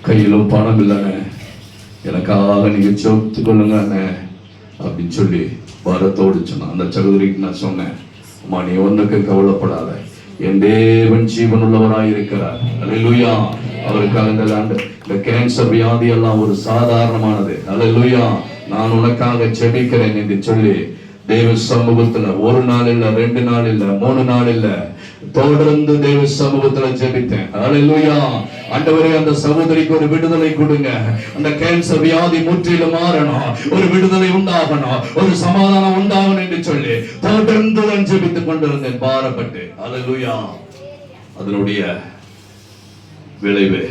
கையிலும் பணம் இல்லைண்ணே, எனக்காக நீங்க சொத்து கொள்ளுங்க அப்படின்னு சொல்லி வரத்தோடு சொன்னான். அந்த சகோதரிக்கு நான் சொன்னேன், அம்மா நீ ஒன்றுக்கு கவலைப்படாத, என் தேவன் ஜீவன் உள்ளவராய் இருக்கிறார். அல்லேலூயா. அவருக்காக இந்த கேன்சர் வியாதி எல்லாம் ஒரு சாதாரணமானது. அல்லேலூயா. நான் உனக்காக செபிக்கிறேன் என்று சொல்லி தேவ சமூகத்துல ஒரு நாள் இல்ல, 2 நாள் இல்ல, 3 நாள் இல்ல, தொடர்ந்து தேவ சமூகத்துல ஜெபித்தேன். அல்லேலூயா. ஆண்டவரே, அந்த சகோதரிக்கு ஒரு விடுதலை கொடுங்க, அந்த கேன்சர் வியாதி முற்றிலும் மாறணும், ஒரு விடுதலை உண்டாகணும், ஒரு சமாதானம் உண்டாகணும் என்று சொல்லி தொடர்ந்து நான் ஜெபித்துக் கொண்டிருந்தேன் பாரப்பட்டு. அல்லேலூயா. அதனுடைய விளைவு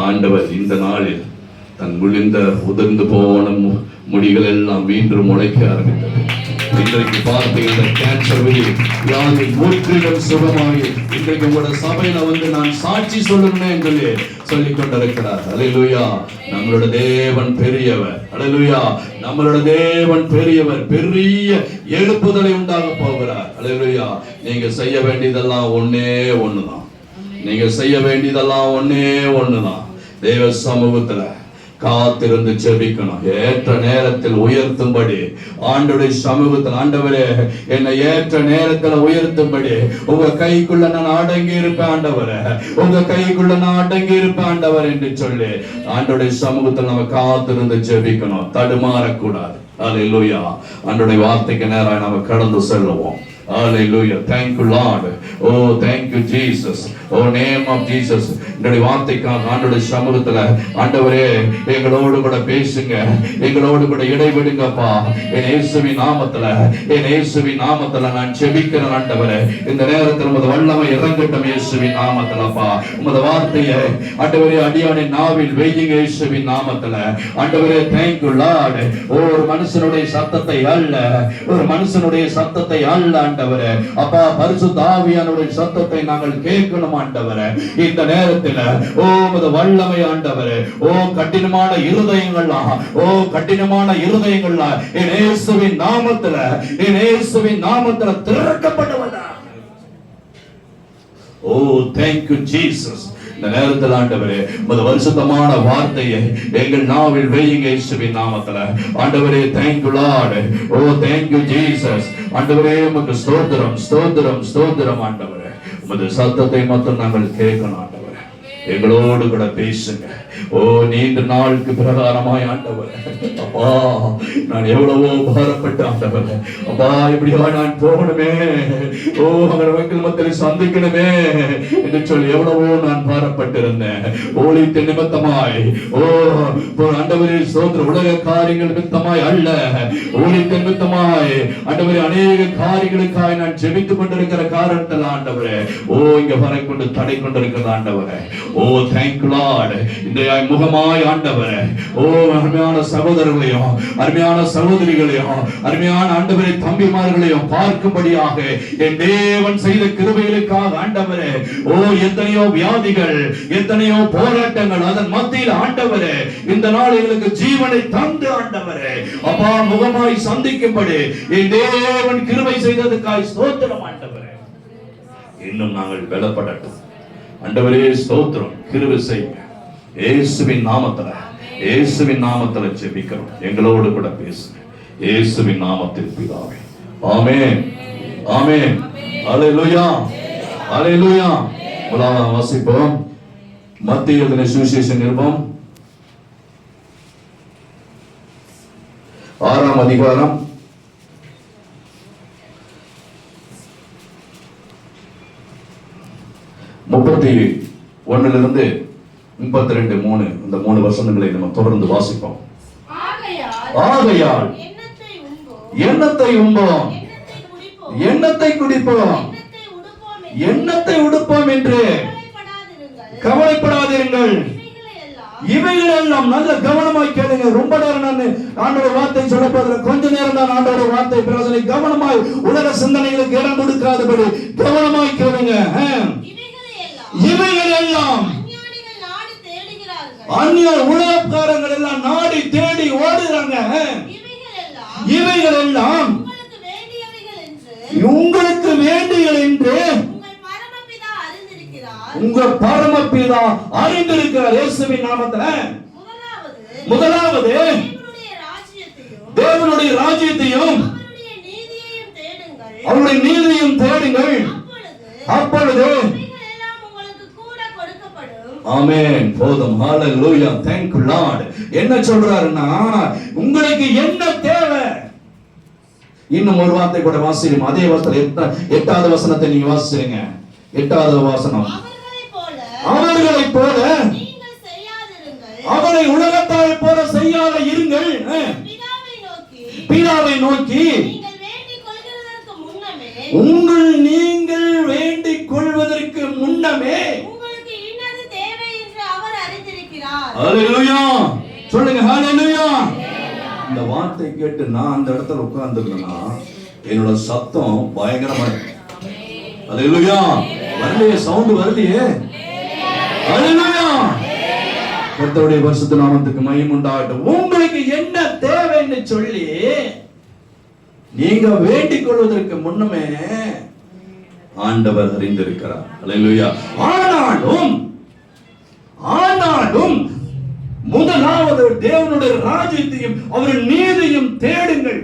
ஆண்டவர் இந்த நாளில் தன் விழுந்த உதிர்ந்து போன முடிகள் எல்லாம் மீண்டும் முளைக்க ஆரம்பித்தது. இன்றைக்கு பார்த்தீங்கன்னா கேன்சர் வியாதி முற்றிலும் சுகமாகி இன்றைக்கு உங்களோட சபையில வந்து நான் சாட்சி சொல்லணும்னு சொல்லிக் கொண்டிருக்கிறார். அல்லேலூயா. நம்மளோட தேவன் பெரியவர். அல்லேலூயா. நம்மளோட தேவன் பெரியவர். பெரிய எழுப்புதலை உண்டாக போகிறார். அல்லேலூயா. நீங்க செய்ய வேண்டியதெல்லாம் ஒண்ணுதான். நீங்க செய்ய வேண்டியதெல்லாம் ஒண்ணுதான். தேவ சமூகத்துல காத்திருந்து ஜெபிக்கணும். ஏற்ற நேரத்தில் உயர்த்தும்படி ஆண்டவருடைய சமூகத்தில், ஆண்டவரே என்னை ஏற்ற நேரத்தில் உயர்த்தும்படி உங்க கைக்குள்ள நான் அடங்கி இருப்பேன் ஆண்டவரே, உங்க கைக்குள்ள நான் அடங்கி இருப்பேன் ஆண்டவர் என்று சொல்லி ஆண்டவருடைய சமூகத்தில் நம்ம காத்திருந்து ஜெபிக்கணும். தடுமாறக்கூடாது. அல்லேலூயா. ஆண்டவருடைய வார்த்தைக்கு நேராக நம்ம கடந்து செல்லுவோம். Hallelujah. Thank you Lord. Oh, thank you Jesus. Oh, name of Jesus. இந்த வார்த்தைக்காக ஆண்டவருடைய சமூகத்துல ஆண்டவரே எங்களோடு கூட பேசுங்க, எங்களோடு கூட இடைவிடுங்கப்பா. என் இயேசுவின் நாமத்துல நான் ஜெபிக்கிறேன் ஆண்டவரே. இந்த நேரத்தில் உமது வல்லமை இறங்கட்டும் இயேசுவின் நாமத்துலப்பா. உமது வார்த்தையை ஆண்டவரே அடியானின் நாவில் வையுங்க இயேசுவின் நாமத்துல. ஆண்டவரே thank you Lord. ஒரு மனுஷனுடைய சத்தத்தை அல்ல ஆண்டவரே, அப்பா பரிசுத்த ஆவியானவருடைய சத்தத்தை நாங்கள் கேட்கணும் ஆண்டவரே. இந்த நேரத்தில் உமது வல்லமை ஆண்டவரே, கடினமான இருதயங்கள்லாம் என் இயேசுவின் நாமத்துல திறக்கப்பட்டவதா. thank you Jesus. இந்த நேரத்தில் ஆண்டவரே உமது பரிசுத்தமான வார்த்தையை எங்கள் நாவில் வையுங்க இயேசுவின் நாமத்துல. ஆண்டவரே thank you Lord. thank you Jesus. ஆண்டவரே உமக்கு ஸ்தோத்திரம் ஆண்டவரே. உமது சத்தத்தை மட்டும் நாங்கள் கேட்கணும் ஆண்டவரே. எங்களோடு கூட பேசுங்க. நீண்ட நாளுக்கு பிரகாரமாய் ஆண்டவரே, அப்பா நான் எவ்வளவோ பாரப்பட்ட ஆண்டவரே, அப்பா இப்படியா நான் போகணுமே, மக்கள் மத்தியில் சந்திக்கணுமே என்று சொல்லி எவ்வளவோ நான் பாரப்பட்டிருந்தேன். ஊழியத்தின் நிமித்தமாய் ஆண்டவரே ஸ்தோத்திரம். உலக காரியங்கள் நிமித்தமாய் அல்ல, ஊழியத்தின் நிமித்தமாய் ஆண்டவரே அநேக காரியங்களுக்காய் நான் ஜெபித்துக் கொண்டிருக்கிற காரணத்தில் ஆண்டவரே இங்க வரைக்கொண்டு தடை கொண்டிருக்கிற ஆண்டவரே. thank you Lord. இந்த முகமாய் ஆண்டவரே அருமையான சகோதரர்களையும் அருமையான சகோதரிகளையும் அருமையான ஆண்டவரே தம்பிமார்களையும் பார்க்கும்படியாக என் தேவன் செய்த கிருபைகளுக்காக ஆண்டவரே எத்தனையோ வியாதிகள், எத்தனையோ போராட்டங்கள், அதன் மத்தியில் ஆண்டவரே இந்த நாள் எங்களுக்கு ஜீவனை தந்து ஆண்டவரே அப்பா முகமாய் சந்திக்கும்படி என் தேவன் கிருபை செய்ததுக்காய் ஸ்தோத்திரம் ஆண்டவரே. இன்னும் நாங்கள் பலப்படட்டும் ஆண்டவரே. ஸ்தோத்திரம். கிருபை செய்யுங்க இயேசுவின் நாமத்துல ஜெபிக்கிறோம். எங்களோடு கூட பேசுங்க இயேசுவின் நாமத்தில் பிதாவே. ஆமென் ஆமென். அல்லேலூயா அல்லேலூயா. முதலாம் வாசிப்போம். மத்தேயு எழுதின சுவிசேஷ நிருபம் 6ஆம் அதிகாரம் 31 32 இந்த 3 வசனங்களை நம்ம தொடர்ந்து வாசிப்போம். ஆகையால் எண்ணத்தை உண்போம், எண்ணத்தை குடிப்போம், எண்ணத்தை உடுப்போம் என்று கவலைப்படாதிருங்கள். இவைகள் எல்லாம் நல்ல கவனமாய் கேளுங்க. ரொம்ப நேரம் நான் ஆண்டவருடைய வார்த்தை சொல்ல போதில்லை, கொஞ்ச நேரம் தான் ஆண்டவருடைய வார்த்தை பிரசனை கவனமாய் உலக சிந்தனைகளுக்கு இடம் கொடுக்காதபடி கவனமாய் கேளுங்க. இவைகள் எல்லாம் அந்நிய உலகக்காரங்கள் எல்லாம் நாடி தேடி ஓடுறாங்க. இவைகள் எல்லாம் உங்களுக்கு வேண்டியவை என்று உங்க பரமபிதா அறிந்திருக்கிறார். இயேசுவின் நாமத்துல முதலாவது தேவனுடைய ராஜ்யத்தையும் அவருடைய நீதியையும் தேடுங்கள், அப்பொழுது ஆமென். போதும். ஹalleluya. thank you lord. என்ன சொல்றாருன்னா, உங்களுக்கு என்ன தேவை? இன்னும் ஒரு வார்த்தை கூட வாசிக்கிறோம். அதே வசனத்துல 8வது வசனத்தை நீங்க வாசிங்க. 8வது வசனம், அவர்களைப் போல நீங்கள் செய்யாதிருங்கள், அவரை உலகத்தாரைப் போல செய்யாத இருங்கள். பிதாவை நோக்கி நீங்கள் வேண்டிக் கொள்வதற்கு முன்னமே உங்களுக்கு இன்னது தேவை என்று அவர் அறிந்திருக்கிறார். ஹalleluya. சொல்லுங்க ஹalleluya. இந்த வார்த்தை கேட்டு நான் அந்த இடத்துல உட்கார்ந்திருந்தேனா என்னோட சத்தம் பயங்கரமா இருக்கு. ஹalleluya. வரலையே, சவுண்ட் வரலையே. ஹalleluya. கர்த்தருடைய பரிசுத்த நாமத்துக்கு மகிமை உண்டாகட்டும். உங்களுக்கு என்ன தேவைன்னு சொல்லி நீங்க வேண்டிக் கொள்வதற்கு முன்னமே ஆண்டவர் அறிந்திருக்கிறார். ஹalleluya. ஆனாலும் முதலாவது தேவனுடைய ராஜ்யத்தையும் அவருடைய நீதியையும் தேடுங்கள்.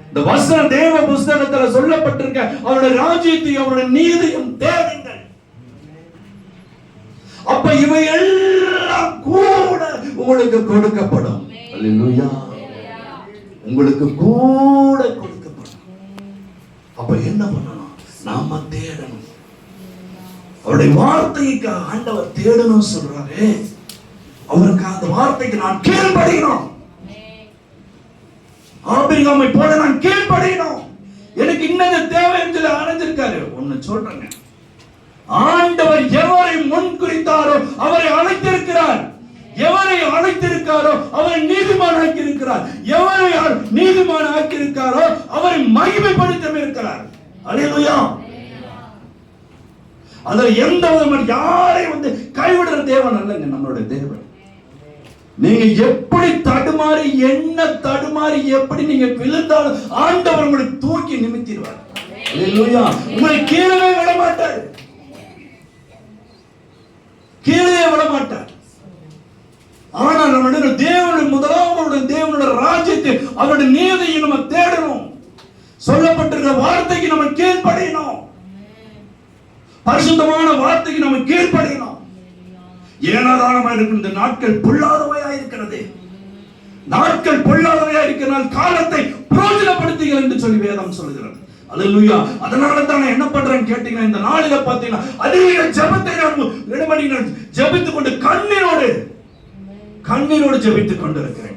இந்த வசன தேவ புஸ்தகத்தில் சொல்லப்பட்டிருக்க அவருடைய ராஜ்யத்தையும் அவருடைய நீதியையும் தேடுங்கள். அப்ப இவை எல்லாம் கூட உங்களுக்கு கொடுக்கப்படும். ஹalleluya. உங்களுக்கு கூட கொடுக்கப்படும். அப்ப என்ன பண்ணணும்? நாம தேடணும். அவருடைய வார்த்தைக்கு ஆண்டவர் தேடணும் சொல்றாரு. அவருக்கு அந்த வார்த்தைக்கு நான் கீழ்ப்படியணும். ஆபிரகாமை போல நான் கீழ்ப்படியணும். எனக்கு இன்னது தேவை என்று அணைஞ்சிருக்காரு. ஒன்னு சொல்றேங்க, ஆண்டவர் எவரை முன்குறித்தாரோ அவரை அழைத்திருக்கிறார். எவரை அழைத்திருக்காரோ அவரை நீதிமான் ஆக்கி இருக்கிறார். எவரை நீதிமான் ஆக்கி இருக்காரோ அவரை மகிமைப்படுத்த இருக்கிறார். ஹalleluya. அதுல எந்த விதமான யாரையும் கைவிடுற தேவன் அல்லங்க நம்மளுடைய தேவன். நீங்க எப்படி தடுமாறி என்ன தடுமாறி எப்படி நீங்க விழுந்தாலும் ஆண்டவர் உங்களை தூக்கி நிமித்திடுவார். ஹalleluya. உங்களை கீழே விட மாட்டார், கீழே விட மாட்டார். ஆனால் நம்முடைய தேவனுடைய முதலாவது தேவனுடைய ராஜ்யத்தை அவருடைய நீதியை நம்ம தேடணும். சொல்லப்பட்டிருக்கிற வார்த்தைக்கு நம்ம கீழ்ப்படியணும். பரிசுத்தமான வார்த்தைக்கு நம்ம கீழ்ப்படியணும். ஏனாதாரமா இருக்கின்ற நாட்கள் பொல்லாதவையா இருக்கிறது. நாட்கள் பொல்லாதவையா இருக்கிறனால் காலத்தை பிரயோஜனப்படுத்துங்கள் என்று சொல்லி வேதம் சொல்கிறது. ஹalleluya. அதனால தான் நான் என்ன பண்றேன்னு கேட்டீங்கன்னா, இந்த நாளில பாத்தீங்கன்னா அதிக ஜெபத்தை நான் ஜெபித்துக் கொண்டு கண்ணீரோடு ஜெபித்துக் கொண்டிருக்கிறேன்.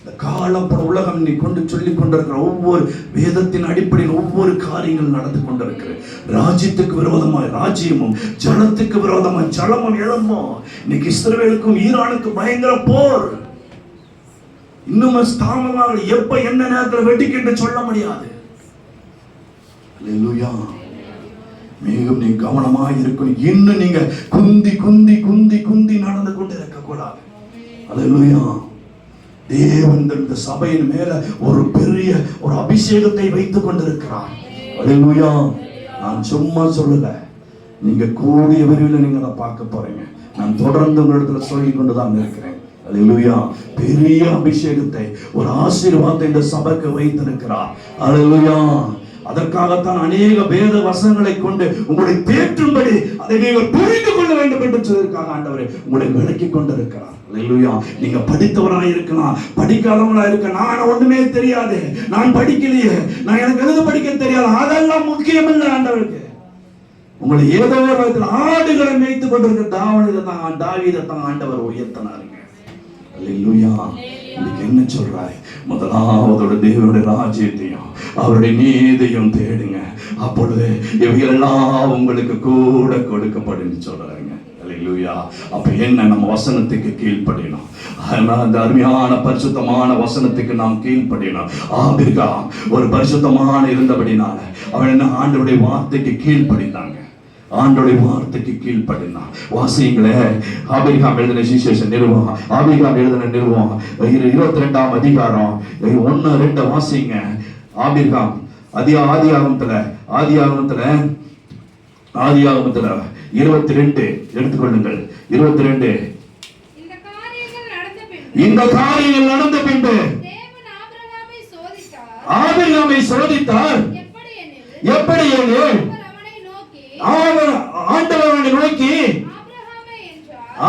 இந்த காலம் உலகம் நீ கொண்டு சொல்லிக் கொண்டிருக்கிற ஒவ்வொரு வேதத்தின் அடிப்படையில் ஒவ்வொரு காரியங்கள் நடந்து கொண்டிருக்கிறது. ராஜ்யத்துக்கு விரோதமாய் ராஜ்யமும் ஜலத்துக்கு விரோதமாய் ஜலமும் எழும்பும். இன்னைக்கு இஸ்ரவேலுக்கும் ஈரானுக்கும் பயங்கர போர். இன்னும் தாமதமாக எப்ப என்ன நேரத்தில் வெடிக்கின்ற சொல்ல முடியாது. ஹalleluya. மேலும் நீ கவனமாக இருக்கணும். இன்னும் நீங்க குந்தி குந்தி குந்தி குந்தி நடந்து கொண்டு இருக்க கூடாது. ஹalleluya. தேவன் இந்த சபையின் மேல ஒரு பெரிய ஒரு அபிஷேகத்தை வைத்துக் கொண்டிருக்கிறார். ஹalleluya. நான் சும்மா சொல்லல, நீங்க கூடிய விரைவில் நீங்க அதை பார்க்க போறீங்க. நான் தொடர்ந்து உங்களிடத்துல சொல்லிக் கொண்டுதான் இருக்கிறேன். ஹalleluya. பெரிய அபிஷேகத்தை ஒரு ஆசீர்வாதத்தை இந்த சபைக்கு வைத்திருக்கிறார். ஹalleluya. அதற்காகத்தான் அநேக வேத வசனங்களை கொண்டு உங்களை தேற்றும்படி அதை நீங்கள் புரிந்து கொள்ள வேண்டும் என்று சொல்வதற்காக ஆண்டவர் உங்களை விளக்கி கொண்டிருக்கிறார். ஹalleluya. நீங்க படித்தவராக இருக்கலாம், படிக்காதவராக இருக்க, நான் ஒண்ணுமே தெரியாது, நான் படிக்கலையே, நான் எனக்கு எழுத படிக்க தெரியாது, அதெல்லாம் முக்கியம் இல்லை ஆண்டவருக்கு. உங்களை ஏதோ ஒரு விதத்தில் ஆடுகளை மேய்த்துக் கொண்டிருக்க தாவீதை தான் ஆண்டவர் உயர்த்தினாருங்க. ஹalleluya. இன்னைக்கு என்ன சொல்றாரு? முதலாவதோட தேவனுடைய ராஜ்யத்தையும் அவருடைய நீதியையும் தேடுங்க, அப்பொழுது இவையெல்லாம் உங்களுக்கு கூட கொடுக்கப்படும் சொல்றாங்க. ஹalleluya. அப்ப என்ன, நம்ம வசனத்துக்கு கீழ்ப்படியணும். அந்த அருமையான பரிசுத்தமான வசனத்துக்கு நாம் கீழ்ப்படியணும். ஆபிரகாம் ஒரு பரிசுத்தமான இருந்தபடினால அவன் என்ன ஆண்டவருடைய வார்த்தைக்கு கீழ்ப்படிந்தாங்க. ஆண்டோடைய வார்த்தைக்கு கீழ்ப்படினான். வாசிங்களே, ஆபிரகாம் எழுதின சுவிசேஷம் நிறுவம், ஆபிரகாம் எழுதின நிறுவம் 22ஆம் அதிகாரம் 1-2 வாசிங்க. ஆபிரகாம் ஆதியாகமத்துல ஆதியாகமத்துல 22 எடுத்துக்கொள்ளுங்கள். 22. இந்த காரியங்கள் நடந்த பின்பு ஆபிரகாமை சோதித்தார். எப்படி எனில் ஆண்டவர் அவனை நோக்கி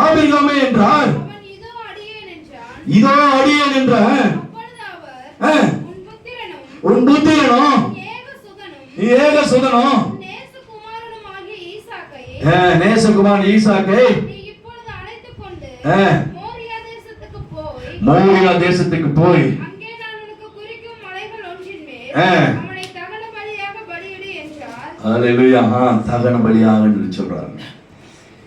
ஆபிரகாமே என்றார். இதோ அடியேன் என்ற உன் புத்திரனும் ஏகசுதனும் நேசகுமாரன் ஈசாக்கை மோரியா தேசத்துக்கு போய் தகன பலியாக சொல்றாரு.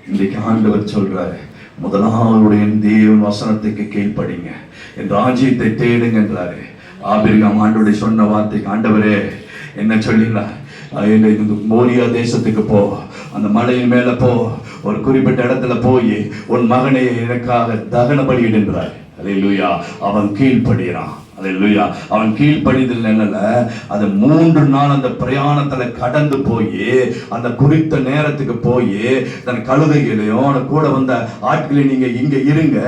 இன்றைக்கு ஆண்டவர் சொல்றாரு, முதலாவது என் தேவன் வசனத்துக்கு கீழ்ப்படிங்க, என் ராஜ்யத்தை தேடுங்க என்றாரு. ஆபிரகாம் ஆண்டவருடைய சொன்ன வார்த்தைக்கு ஆண்டவரே என்ன சொல்லிங்களா, மோரியா தேசத்துக்கு போ, அந்த மலையின் மேல போ, ஒரு குறிப்பிட்ட இடத்துல போய் உன் மகனை எனக்காக தகன பலியிடு என்றார். அல்லேலூயா. அவன் கீழ்ப்படுகிறான். அல்லேலூயா. அவன் கீழ்ப்படிதல் என்னல, அது 3 நாள் அந்த பிரயாணத்துல கடந்து போய் அந்த குறித்த நேரத்துக்கு போய் தன் கழுதைகளையும் கூட வந்த ஆட்களை நீங்க இங்க இருங்க,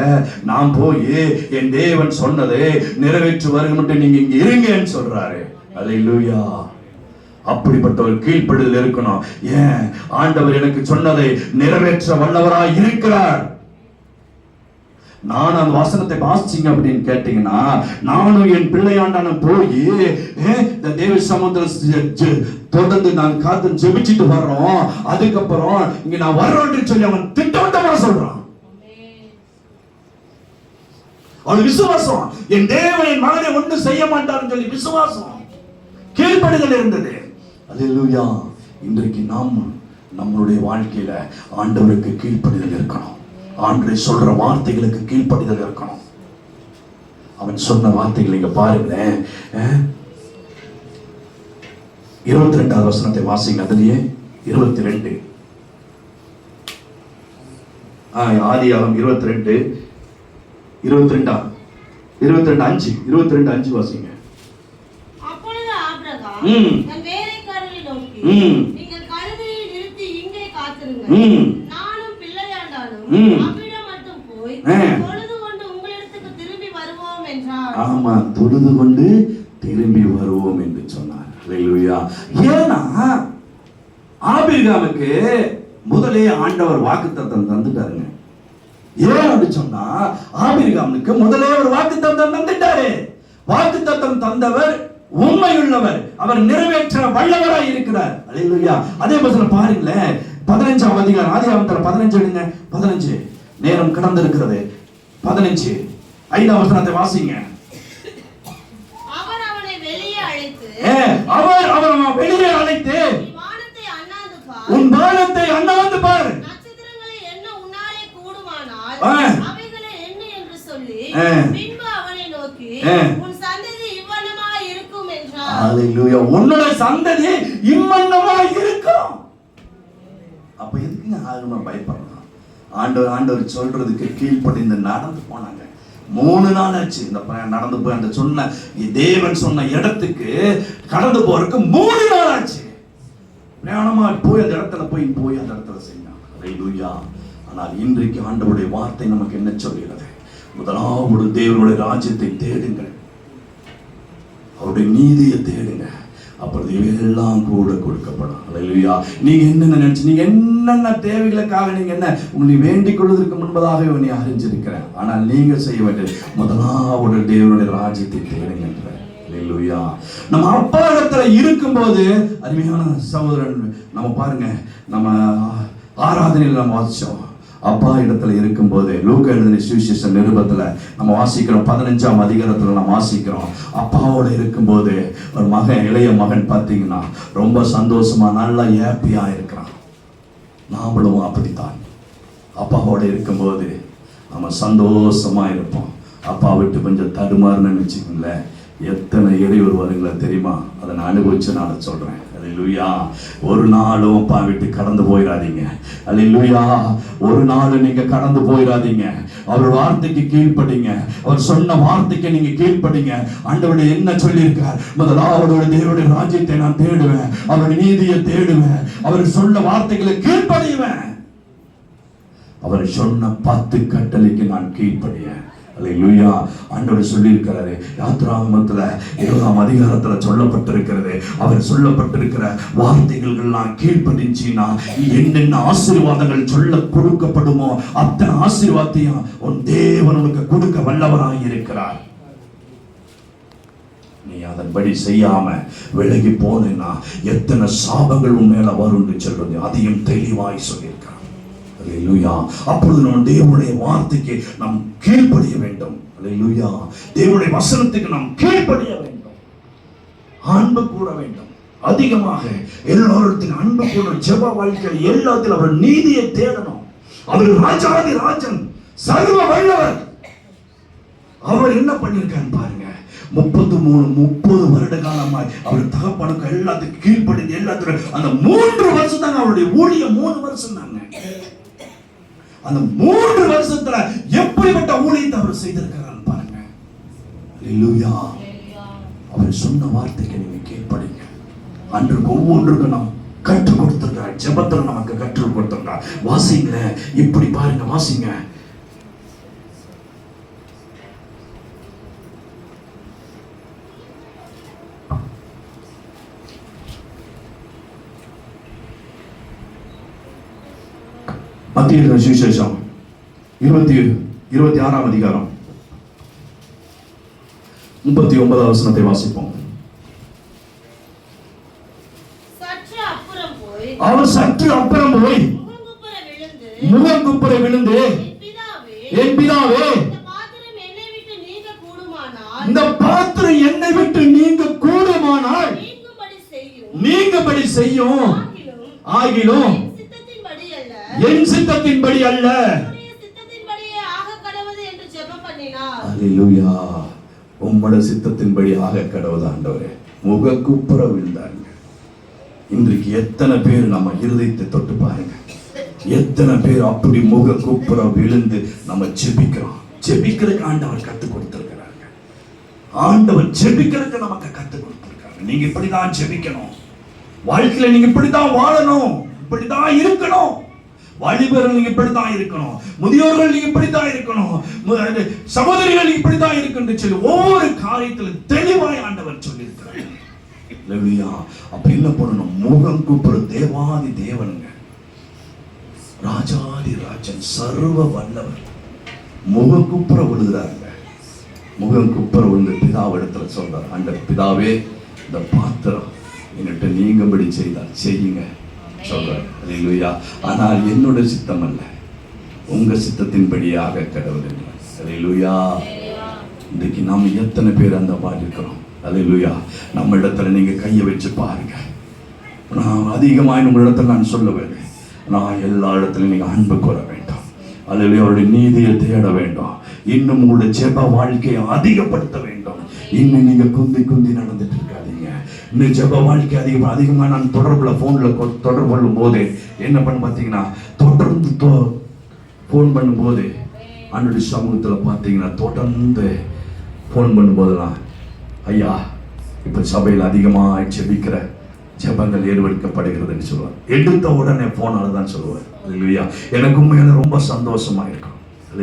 நான் போய் என் தேவன் சொன்னதை நிறைவேற்று வருகிற நீங்க இங்க இருங்கன்னு சொல்றாரு. அல்லேலூயா. அப்படிப்பட்ட ஒரு கீழ்ப்படிதல் இருக்கணும். ஏன்? ஆண்டவர் எனக்கு சொன்னதை நிறைவேற்ற வல்லவராய் இருக்கிறார். நான் அந்த வசனத்தை வாசிச்சீங்க அப்படின்னு கேட்டீங்கன்னா, நானும் என் பிள்ளையாண்டான போய் இந்த தேவ சமுத்திர தொடர்ந்து நான் காத்து ஜெபிச்சுட்டு வர்றோம். அதுக்கப்புறம் இங்க நான் வர்றேன்னு சொல்லி அவன் திட்டவட்டமா சொல்றான். அவன் விசுவாசம், என் தேவன் என் மகனை ஒன்றும் செய்ய மாட்டார்னு சொல்லி விசுவாசம், கீழ்ப்படிதல் இருந்தது. அல்லேலூயா. இன்றைக்கு நாம் நம்மளுடைய வாழ்க்கையில ஆண்டவருக்கு கீழ்ப்படிதல் இருக்கணும். ஆண்டவர் சொல்ற வார்த்தைகளுக்கு கீழ்ப்படிதல் இருக்கணும். அவன் சொன்ன வார்த்தைகள் இங்க பாருங்களேன். 22வது வசனத்தை வாசிங்க. அதுலயே 22 ஆதியாகமம் 22 22:5 வாசிங்க. அப்பொழுது ஆபிரகாம் தன் வேலைக்காரரை நோக்கி, நீங்கள் கழுதையை நிறுத்தி இங்கே காத்திருங்கள், நானும் பிள்ளையாண்டானும் அவ்விடம் மட்டும் போய் தொழுது கொண்டு உங்களிடத்துக்கு திரும்பி வருவோம் என்றார். ஆமா, தொழுது கொண்டு திரும்பி வருவோம் என்று சொன்னார். அல்லேலூயா. ஏன்னா ஆபிரகாமுக்கு முதலே ஆண்டவர் வாக்குத்தத்தம் தந்துட்டாருங்க. ஏன் அப்படி சொன்னா, ஆபிரகாமுக்கு முதலே ஒரு வாக்குத்தத்தம் தந்துட்டாரு. வாக்குத்தத்தம் தந்தவர் உண்மையுள்ளவர், அவர் நிறைவேற்ற வல்லவராய் இருக்கிறார். அல்லேலூயா. அதே போல பாருங்களேன், 15ஆம் அதிகாரம் ஆதியாகமத்துல 15 எடுங்க. 15 நேரம் கடந்து இருக்கிறது. 15 5ஆம் வசனத்தை வாசிங்க. அவர் அவனை வெளியே அழைத்து உன் வானத்தை அண்ணாந்து பார், நட்சத்திரங்களை எண்ண உன்னாலே கூடுமானால் அவைகளை எண்ணு என்று சொல்லி பின்பு அவனை நோக்கி, உன் சந்ததி இவ்வண்ணமாய் இருக்கும் என்றார். அல்லேலூயா. உன்னோட சந்ததி இவ்வண்ணமாய் இருக்கும். அப்ப எதுக்குங்க ஆகமா பயப்படணும்? ஆண்டவர் சொல்றதுக்கு கீழ்ப்படிந்து நடந்து போனாங்க. 3 நாள் ஆச்சு இந்த நடந்து போய் அந்த சொன்ன தேவன் சொன்ன இடத்துக்கு கடந்து போறதுக்கு 3 நாள் ஆச்சு. பிரயாணமா போய் அந்த இடத்துல போய் அந்த இடத்துல செய்யலாம். அல்லேலூயா. ஆனால் இன்றைக்கு ஆண்டவருடைய வார்த்தை நமக்கு என்ன சொல்கிறது? முதலாவது தேவனுடைய ராஜ்யத்தை தேடுங்கள், அவருடைய நீதியை தேடுங்க, அப்பொழுது இவையெல்லாம் கூட கொடுக்கப்படும். அல்லேலூயா. நீங்க என்னென்ன நினைச்சு, நீங்க என்னென்ன தேவைகளுக்காக நீங்க என்ன உங்களை வேண்டிக் கொள்வதற்கு முன்பதாக நீ அறிஞ்சிருக்கிறேன். ஆனால் நீங்க செய்ய வேண்டியது முதலாவது தேவனுடைய ராஜ்யத்தை தேடுங்க. அல்லேலூயா. நம்ம அப்பா இடத்துல இருக்கும்போது அருமையான சகோதரன், நம்ம பாருங்க, நம்ம ஆராதனையில் நம்ம வாசிச்சோம். அப்பா இடத்துல இருக்கும்போது லூக்கா எழுதின சுவிசேஷ நிருபத்துல நம்ம வாசிக்கிறோம். 15ஆம் அதிகாரத்துல நம்ம வாசிக்கிறோம். அப்பாவோட இருக்கும்போது ஒரு மகன், இளைய மகன் பார்த்தீங்கன்னா ரொம்ப சந்தோஷமா நல்லா ஹாப்பியா இருக்கிறான். நாமளும் அப்படித்தான் அப்பாவோட இருக்கும்போது நம்ம சந்தோஷமா இருப்போம். அப்பா விட்டு கொஞ்சம் தடுமாறுன்னு வச்சுக்கோங்களேன், எத்தனை இடையூறு வருங்களா தெரியுமா? அதை நான் அனுபவிச்சு நான் சொல்றேன். அல்லேலூயா. ஒரு நாளும் அப்பா விட்டு கடந்து போயிடாதீங்க. அல்லேலூயா. ஒரு நாளும் நீங்க கடந்து போயிடாதீங்க. அவர் வார்த்தைக்கு கீழ்ப்படிங்க. அவர் சொன்ன வார்த்தைக்கு நீங்க கீழ்ப்படிங்க. ஆண்டவர் என்ன சொல்லியிருக்கார்? முதலாவது தேவனுடைய ராஜ்யத்தை நான் தேடுவேன், அவருடைய நீதியை தேடுவேன், அவர் சொன்ன வார்த்தைகளை கீழ்ப்படிவேன், அவர் சொன்ன 10 கட்டளைக்கு நான் கீழ்ப்படியேன். அல்லேலூயா. ஆண்டவர் சொல்லி இருக்கிறாரு. யாத்ராகமத்துல 7ஆம் அதிகாரத்துல சொல்லப்பட்டிருக்கிறது. அவர் சொல்லப்பட்டிருக்கிற வார்த்தைகள் எல்லாம் கீழ்ப்படிஞ்சினா என்னென்ன ஆசீர்வாதங்கள் சொல்ல கொடுக்கப்படுமோ அத்தனை ஆசீர்வாதத்தையும் உன் தேவன் உனக்கு கொடுக்க வல்லவராய் இருக்கிறார். நீ அதன்படி செய்யாம விலகி போனா எத்தனை சாபங்கள் உன் மேல வரும் சொல்றது அதையும் தெளிவாய் சொல்லியிருக்கிறார். அல்லேலூயா. அப்பொழுது நாம் தேவனுடைய வார்த்தைக்கு நாம் கீழ்ப்படிய வேண்டும். அல்லேலூயா. தேவனுடைய வசனத்துக்கு நாம் கீழ்ப்படிய வேண்டும், அன்பு கூற வேண்டும். அதிகமாக எல்லாரிடத்திலும் அன்பு கூற, ஜெப வாழ்க்கையில் எல்லாத்திலும் அவர் நீதியை தேடணும். அவர் ராஜாதி ராஜன், சர்வ வல்லவர். அவர் என்ன பண்ணிருக்காரு பாருங்க. 30 வருட காலமாய் அவர் தகப்பனுக்கு எல்லாத்துக்கும் கீழ்ப்படிந்து எல்லாத்துக்கும் அந்த 3 வருஷம் தாங்க அவருடைய ஊழியம். 3 வருஷம் தாங்க. அந்த 3 வருஷத்துல எப்படிப்பட்ட ஊழியத்தை அவர் செய்திருக்கிறார் பாருங்க. அல்லேலூயா. அவர் சொன்ன வார்த்தைக்கு நீங்க கீழ்ப்படிங்க. அன்றைக்கு ஒவ்வொன்றுக்கும் நாம் கற்றுக் கொடுத்திருக்கிறார். ஜெபத்துல நமக்கு கற்றுக் கொடுத்திருக்கிறார். வாசிங்க, இப்படி பாருங்க, வாசிங்க. மத்திய சுவிசேஷம் 26ஆம் அதிகாரம் 39வது வசனத்தை வாசிப்போம். அவர் சற்று அப்புறம் போய் முகங்குப்புற விழுந்து, என் பிதாவே, இந்த பாத்திரம் என்னை விட்டு நீங்க கூடுமானால் நீங்கபடி செய்யும், ஆகிலும் என் சித்தத்தின்படி அல்ல. அல்லேலூயா. உம்முடைய சித்தத்தின்படி ஆக கடவுது. ஆண்டவரே, முகங்குப்புற விழுந்தாங்க. இன்றைக்கு எத்தனை பேர் நம்ம இருதயத்தை தொட்டு பாருங்க. எத்தனை பேர் அப்படி முகங்குப்புற விழுந்து நம்ம ஜெபிக்கிறோம். ஜெபிக்கிறதுக்கு ஆண்டவர் கற்றுக் கொடுத்திருக்கிறாங்க. ஆண்டவர் ஜெபிக்கிறதுக்கு நமக்கு கற்றுக் கொடுத்திருக்காங்க. நீங்க இப்படிதான் ஜெபிக்கணும். வாழ்க்கையில நீங்க இப்படிதான் வாழணும், இப்படிதான் இருக்கணும். வாலிபர்கள் நீங்க இப்படித்தான் இருக்கணும், முதியோர்கள் நீங்க இப்படித்தான் இருக்கணும், சகோதரிகள் இப்படித்தான் இருக்கணும் சொல்லி ஒவ்வொரு காரியத்திலும் தெளிவாய் ஆண்டவர் சொல்லி இருக்கிறார். அல்லேலூயா. அப்ப என்ன பண்ணணும்? முகம் கூப்புற தேவாதி தேவனுங்க, ராஜாதி ராஜன், சர்வ வல்லவர் முகம் கூப்புற விழுகிறாருங்க. முகம் கூப்புற விழுந்து பிதாவிடத்துல சொல்றார், ஆண்டவர் பிதாவே, இந்த பாத்திரம் என்கிட்ட நீங்கபடி செய்தால் செய்யுங்க சொல்றார். அல்லேலூயா. ஆனால் என்னோட சித்தம் அல்ல, உங்க சித்தத்தின்படியாக கடவுள். அல்லேலூயா. இன்றைக்கு நாம எத்தனை பேர் அந்த மாதிரி இருக்கிறோம்? அல்லேலூயா. நம்ம இடத்துல நீங்க கையை வச்சு பாருங்க. நான் அதிகமாக உங்க இடத்துல நான் சொல்லுவேன், நான் எல்லா இடத்துலையும் நீங்க அன்பு கூற வேண்டும். அல்லேலூயா. அவருடைய நீதியை தேட வேண்டும். இன்னும் உங்களுடைய ஜெப வாழ்க்கையை அதிகப்படுத்த வேண்டும். இன்னும் நீங்க குந்தி நடந்துட்டு இருக்காதீங்க. இன்னும் ஜெப வாழ்க்கை அதிகமாக நான் போன்ல தொடர்பு கொள்ளும் போது என்ன பண்ண பார்த்தீங்கன்னா, தொடர்ந்து போன் பண்ணும் போது அன்றைய சமூகத்தில் பார்த்தீங்கன்னா தொடர்ந்து போன் பண்ணும் போதெல்லாம், ஐயா இப்ப சபையில் அதிகமாக ஜெபிக்கிற ஜெபங்கள் ஏற்படுத்தப்படுகிறதுன்னு சொல்லுவார். எடுத்த உடனே போனால தான் சொல்லுவார். இல்லையா? எனக்கு உண்மையான ரொம்ப சந்தோஷமா இருக்கும்.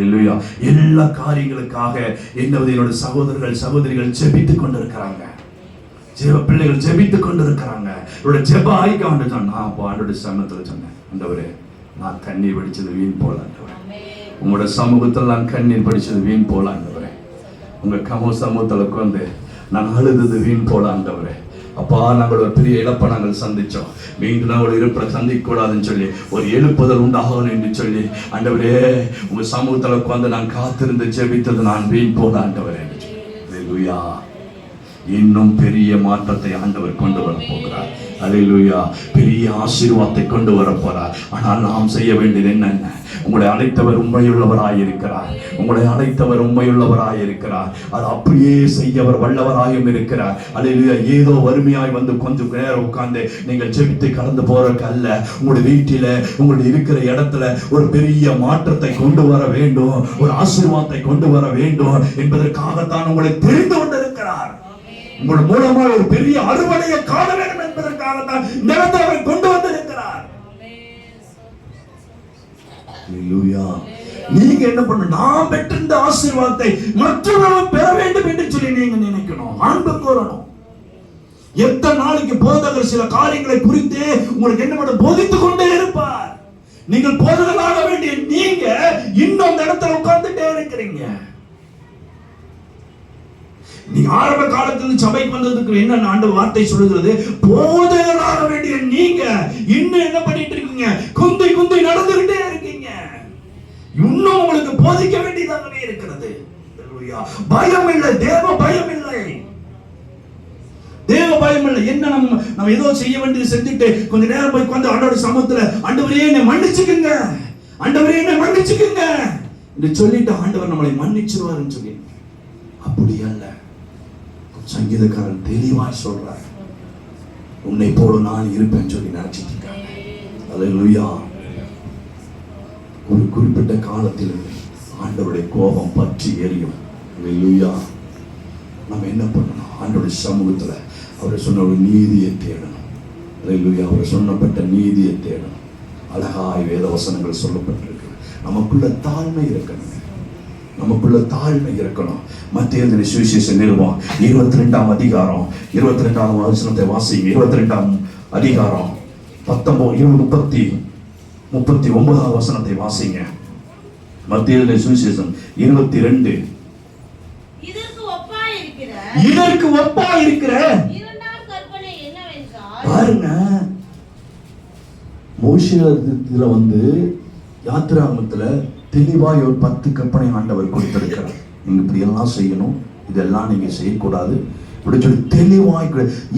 இல்லையா? எல்லா காரியங்களுக்காக என்னுடைய சகோதரர்கள் சகோதரிகள் ஜெபித்துக் கொண்டிருக்கிறாங்க. பிள்ளைகள் ஜெபித்துக் கொண்டிருக்கிறாங்க. இவருடைய ஜெப ஆய்க்காண்டு சொன்னா, அப்போ ஆண்டோடைய சமயத்தில் சொன்னேன், ஆண்டவரே நான் கண்ணீர் படிச்சது வீண் போல ஆண்டவரே, உங்களோட சமூகத்தில் நான் கண்ணீர் படிச்சது வீண் போல ஆண்டவரே, உங்க சமூகத்தில் உட்கார்ந்து நான் அழுதது வீண் போல ஆண்டவரே. அப்பா, நாங்கள் ஒரு பெரிய இழப்பை நாங்கள் சந்திச்சோம். மீண்டும் நாங்கள் இருப்பை சந்திக்க கூடாதுன்னு சொல்லி ஒரு எழுப்புதல் உண்டாகணும் என்று சொல்லி, ஆண்டவரே உங்க சமூகத்தில் உட்கார்ந்து நான் காத்திருந்து ஜெபித்தது நான் வீண் போல ஆண்டவரே. அல்லேலூயா. இன்னும் பெரிய மாற்றத்தை ஆண்டவர் கொண்டு வர போகிறார். அல்லேலூயா. பெரிய ஆசீர்வாதத்தை கொண்டு வர போறார். ஆனால் நாம் செய்ய வேண்டியது என்னென்ன? உங்களை அழைத்தவர் உண்மையுள்ளவராய் இருக்கிறார். உங்களை அழைத்தவர் உண்மையுள்ளவராய் இருக்கிறார். அது அப்படியே செய்ய அவர் வல்லவராயும் இருக்கிறார். அல்லேலூயா. ஏதோ வறுமையாய் வந்து கொஞ்சம் நேரம் உட்கார்ந்து நீங்கள் ஜெபித்து கடந்து போறதுக்கு அல்ல. உங்களுடைய வீட்டில, உங்களுடைய இருக்கிற இடத்துல ஒரு பெரிய மாற்றத்தை கொண்டு வர வேண்டும், ஒரு ஆசீர்வாதத்தை கொண்டு வர வேண்டும் என்பதற்காகத்தான் உங்களை தெரிந்து கொண்டிருக்கிறார். உங்கள் மூலமா ஒரு பெரிய அறுவடையை காண வேண்டும் என்பதற்காகத்தான் நிலத்தை அவர் கொண்டு வந்திருக்கிறார். நீங்க என்ன பண்ணணும்? நான் பெற்றிருந்த ஆசீர்வாதத்தை மற்றவர்கள் பெற வேண்டும் என்று சொல்லி நீங்க நினைக்கணும், அன்பு கூறணும். எத்தனை நாளைக்கு போதகர் சில காரியங்களை குறித்து உங்களுக்கு என்ன பண்ண போதித்துக் கொண்டே இருப்பார். நீங்கள் போதகராக வேண்டிய நீங்க இன்னும் அந்த இடத்துல உட்கார்ந்துட்டே இருக்கிறீங்க. நீங்க ஆரம்ப காலத்துல சபைக்கு வந்ததுக்கு என்ன ஆண்டவர் வார்த்தை சொல்லுகிறது? போதகராக வேண்டிய நீங்க இன்னும் என்ன பண்ணிட்டு இருக்கீங்க? குந்தி குந்தி நடந்துகிட்டே இருக்கீங்க. இன்னும் உங்களுக்கு போதிக்க வேண்டியதாகவே இருக்கிறது. பயம் இல்லை, தேவ பயம் இல்லை. தேவ பயம் இல்லை. என்ன நம்ம ஏதோ செய்ய வேண்டியது செஞ்சுட்டு கொஞ்ச நேரம் போய் உட்கார்ந்து ஆண்டவருடைய சமூகத்துல ஆண்டவரே என்னை மன்னிச்சுக்குங்க, ஆண்டவரே என்னை மன்னிச்சுக்குங்க என்று சொல்லிட்டு ஆண்டவர் நம்மளை மன்னிச்சிருவாருன்னு சொல்லி அப்படி அல்ல. சங்கீதக்காரன் தெளிவாய் சொல்றார், உன்னை போல நான் இருப்பேன்னு சொல்லி நினைச்சிட்டு இருக்காங்க. அல்லேலூயா. ஒரு குறிப்பிட்ட காலத்தில் ஆண்டவருடைய கோபம் பற்றி எரியும். அல்லேலூயா. நம்ம என்ன பண்ணணும்? ஆண்டவருடைய சமூகத்துல அவர் சொன்ன ஒரு நீதியை தேடணும். அல்லேலூயா. அவர் சொன்னப்பட்ட நீதியை தேடணும். அழகாய் வேத வசனங்கள் சொல்லப்பட்டிருக்கு. நமக்குள்ள தாழ்மை இருக்கணும், நமக்குள்ள தாழ்மை இருக்கணும். மத்தேயு சுவிசேஷ நிருபம் 22ஆம் அதிகாரம் 22ஆம் வசனத்தை வாசிங்க. 22ஆம் அதிகாரம் 39 வசனத்தை வாசிங்க. மத்தேயு சுவிசேஷம் 22. இதற்கு ஒப்பாய் இருக்கிற இரண்டாம் கற்பனை என்னவென்றால், பாருங்க, மோசேல வந்து யாத்திராகமத்துல தெளிவாய் ஒரு 10 கற்பனை ஆண்டவர் கொடுத்திருக்கிறார். நீங்க இப்படி எல்லாம் செய்யணும், இதெல்லாம் நீங்க செய்யக்கூடாது இப்படி சொல்லி தெளிவாய்.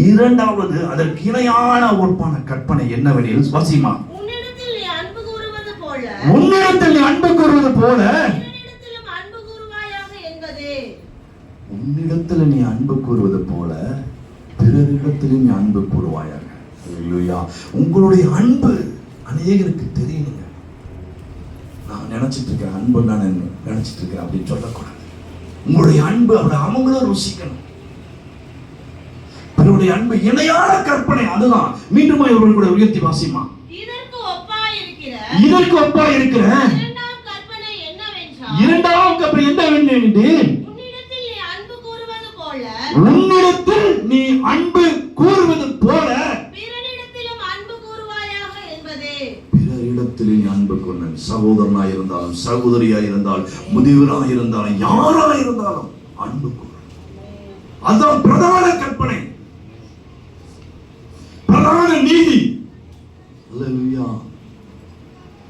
இரண்டாவது அதற்கு இணையான ஒப்பான கற்பனை என்னவெனில் வாசிமா, உன்னிடத்தில் நீ அன்பு கூறுவது போல பிறரிடத்திலும் அன்பு கூறுவாயாக என்பதே. உன்னிடத்தில் நீ அன்பு கூறுவது போல பிறரிடத்திலும் நீ அன்பு கூறுவாயாக. அல்லேலூயா. உங்களுடைய அன்பு அநேகருக்கு தெரியணுங்க. நான் நினைச்சிட்டு இருக்கேன் அன்பு, நான் நினைச்சிட்டு இருக்கேன் அப்படின்னு சொல்லக்கூடாது. உங்களுடைய அன்பு அவங்களும் ருசிக்கணும். பிறருடைய அன்பு இணையான கற்பனை. அதுதான் மீண்டும் இவர்கள் கூட உயர்த்தி வாசிமா. இதற்கு ஒப்பாய் இருக்கிற இரண்டாம் கற்பனை என்னவென்றால், உன்னிடத்தில் நீ அன்பு கூறுவது போல பிறரிடத்திலும் அன்பு கூறுவாயாக என்பதே. பிறரிடத்தில் நீ அன்பு கூர்ந்து, சகோதரனாய் இருந்தாலும் சகோதரியாய் இருந்தாலும் முதியவராய் இருந்தாலும் யாராய் இருந்தாலும் அன்பு கூறு. அதுதான் பிரதான கற்பனை, பிரதான நீதி. அல்லேலூயா.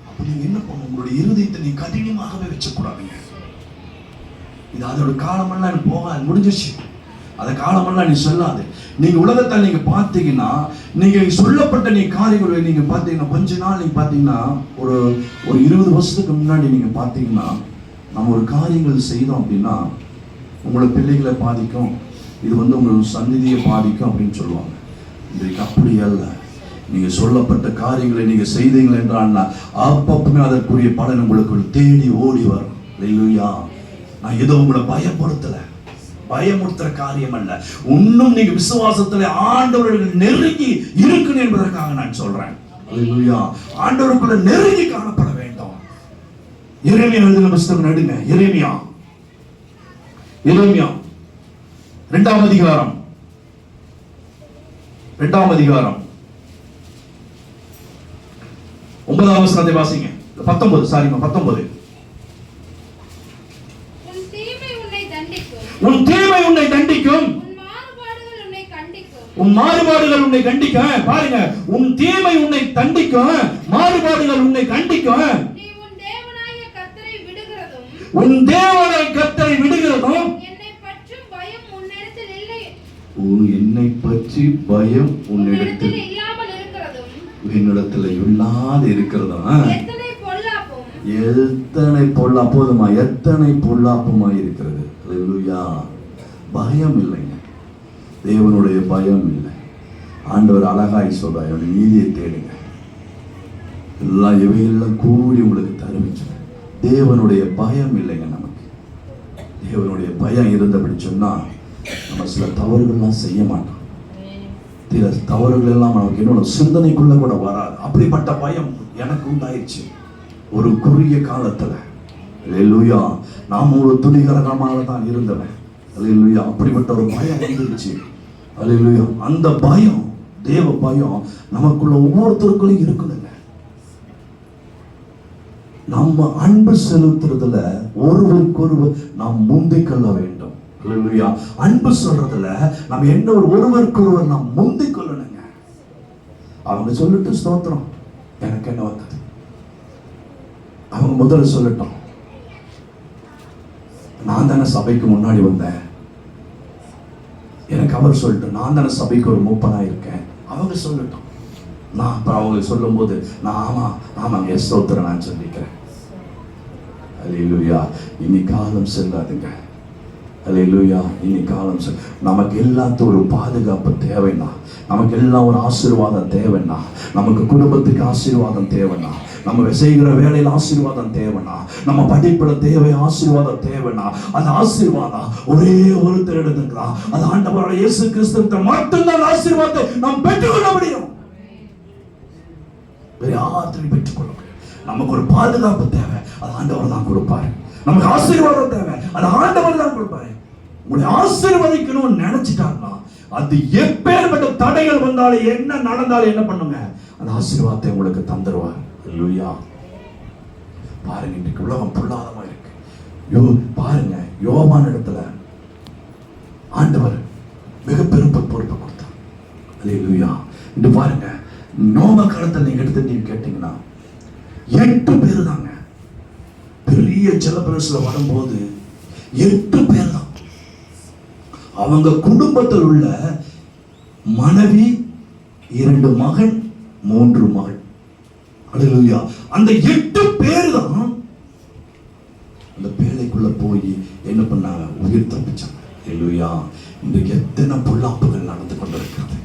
அப்படி என்ன பண்ண? உங்களுடைய இருதயத்தை நீ கடினமாகவே வச்சக்கூடாதுங்க. இது அதோட காலமெல்லாம் போகாது, முடிஞ்சிருச்சு. அந்த காலமெல்லாம் நீ சொல்லாது. நீங்க உலகத்தை நீங்க பார்த்தீங்கன்னா, நீங்க சொல்லப்பட்ட காரியங்களை நீங்க பார்த்தீங்கன்னா, கொஞ்ச நாள் நீங்க பார்த்தீங்கன்னா, ஒரு 20 வருஷத்துக்கு முன்னாடி நீங்க பார்த்தீங்கன்னா, நம்ம ஒரு காரியங்கள் செய்தோம் அப்படின்னா உங்களை பிள்ளைகளை பாதிக்கும், இது வந்து உங்கள் சந்ததியை பாதிக்கும் அப்படின்னு சொல்லுவாங்க. இன்றைக்கு அப்படி அல்ல. நீங்க சொல்லப்பட்ட காரியங்களை நீங்க செய்தீங்கள் என்றால் அப்பப்பமே அதற்குரிய பலன் உங்களுக்கு தேடி ஓடி வரும். அல்லேலூயா. நான் ஏதோ உங்களை பயமுறுத்துற காரியம் அல்ல. இன்னும் நீங்க விசுவாசத்துல ஆண்டவர்கள் நெருங்கி இருக்கணும் என்பதற்காக நான் சொல்றேன். அல்லேலூயா. ஆண்டவருக்குள்ள நெருங்கி காணப்பட வேண்டும். எரேமியா எழுதின புத்தகம் நடுங்க. எரேமியா 2ஆம் அதிகாரம் 9ஆம் வசனத்தை வாசிங்க. 19. உன் தீமை உன்னை தண்டிக்கும், உன் மாறுபாடுகள் உன்னை கண்டிக்கும். பாருங்க, உன் தீமை உன்னை தண்டிக்கும், மாறுபாடுகள் உன்னை கண்டிக்கும். உன் தேவனை கர்த்தரை விடுகிறதும், என்னை பற்றி பயம் உன்னிடத்தில் என்னிடத்துல இல்லாத இருக்கிறதா எத்தனை பொல்லாப்புமா, எத்தனை பொல்லாப்புமா இருக்கிறது. அல்லேலூயா. பயம் இல்லைங்க, தேவனுடைய பயம் இல்லை. ஆண்டவர் அழகாய் சொல்றார், என்னுடைய நீதியை தேடுங்க, எல்லாம் இவையெல்லாம் கூடி உங்களுக்கு தருவிச்சு. தேவனுடைய பயம் இல்லைங்க நமக்கு. தேவனுடைய பயம் இருந்தபடி சொன்னா நம்ம சில தவறுகள்லாம் செய்ய மாட்டோம். சில தவறுகள் எல்லாம் நமக்கு என்னோட சிந்தனைக்குள்ள கூட வராது. அப்படிப்பட்ட பயம் எனக்கு உண்டாயிடுச்சு ஒரு குறுகிய காலத்துல. அல்லேலூயா. நாம் ஒரு துணிகரகமாக தான் இருந்தவன். அல்லேலூயா. அப்படிப்பட்ட ஒரு பயம் வந்துருச்சு. அல்லேலூயா. அந்த பயம், தேவ பயம் நமக்குள்ள ஒவ்வொருத்தருக்குள்ளும் இருக்கணுங்க. நம்ம அன்பு செலுத்துறதுல ஒருவருக்கொருவர் நாம் முந்திக் கொள்ள வேண்டும். அல்லேலூயா. அன்பு சொல்றதுல நம்ம என்ன ஒருவருக்கொருவர் நாம் முந்திக் கொள்ளணுங்க. அவங்க சொல்லிட்டு ஸ்தோத்திரம், எனக்கு என்ன வந்தது, அவங்க முதல்ல சொல்லட்டும். நான் தானே சபைக்கு முன்னாடி வந்தேன், எனக்கு அவர் சொல்லிட்டு, நான் தானே சபைக்கு ஒரு மூப்பனா இருக்கேன், அவங்க சொல்லட்டும். நான் அப்புறம் அவங்க சொல்லும் போது நான் ஆமாங்க ஸ்தோத்திரம் நான் சொல்லிக்கிறேன். அல்லேலூயா. இனி காலம் செல்லாதுங்க. அல்லேலூயா. இனி காலம் நமக்கு எல்லாத்துக்கும் ஒரு பாதுகாப்பு தேவைன்னா, நமக்கு எல்லாம் ஒரு ஆசீர்வாதம் தேவைன்னா, நமக்கு குடும்பத்துக்கு ஆசீர்வாதம் தேவைன்னா, நம்ம செய்கிற வேலையில் ஆசீர்வாதம் தேவைன்னா, நம்ம படிப்புல தேவை ஆசீர்வாதம் தேவைன்னா, அந்த ஆசீர்வாதம் ஒரே ஒருத்தர் எடுத்துக்கலாம். அது ஆண்டவராகிய இயேசு கிறிஸ்துவிட்ட மட்டும்தான் ஆசீர்வாதத்தை நாம் பெற்றுக்கொள்ள முடியும். வேற யாரையும் பெற்றுக்கொள்ள முடியும். நமக்கு ஒரு பாதுகாப்பு தேவை, அது ஆண்டவர் தான் கொடுப்பாரு. நமக்கு ஆசீர்வாதம் தேவை, அது ஆண்டவர் தான் கொடுப்பாரு. உங்களை ஆசீர்வதிக்கணும்னு நினைச்சிட்டாருன்னா, அது எப்பேற்பட்ட தடைகள் வந்தாலும் என்ன நடந்தாலும் என்ன பண்ணுங்க, அந்த ஆசீர்வாதத்தை உங்களுக்கு தந்துருவார். அல்லேலூயா. பாருங்க, இன்னைக்கு உலகம் பொல்லாதமா இருக்கு. பாருங்க, யோவான் இடத்துல ஆண்டவர் மிக பெரும் பொறுப்பை கொடுத்தார். அல்லேலூயா. இது பாருங்க, நோவா காலத்தில் நீங்க எடுத்து கேட்டீங்கன்னா 8 பேர் தாங்க. பெரிய ஜலப்பிரளயத்துல வரும்போது 8 பேர் தான். அவங்க குடும்பத்தில் உள்ள மனைவி, 2 மகன், 3 மகள். அல்லேலூயா. அந்த 8 பேர் தான் அந்த பேழைக்குள்ள போய் என்ன பண்ணாங்க, உயிர் தப்பிச்சாங்க. அல்லேலூயா. இன்றைக்கு எத்தனை பொல்லாப்புகள் நடந்து கொண்டிருக்கிறது.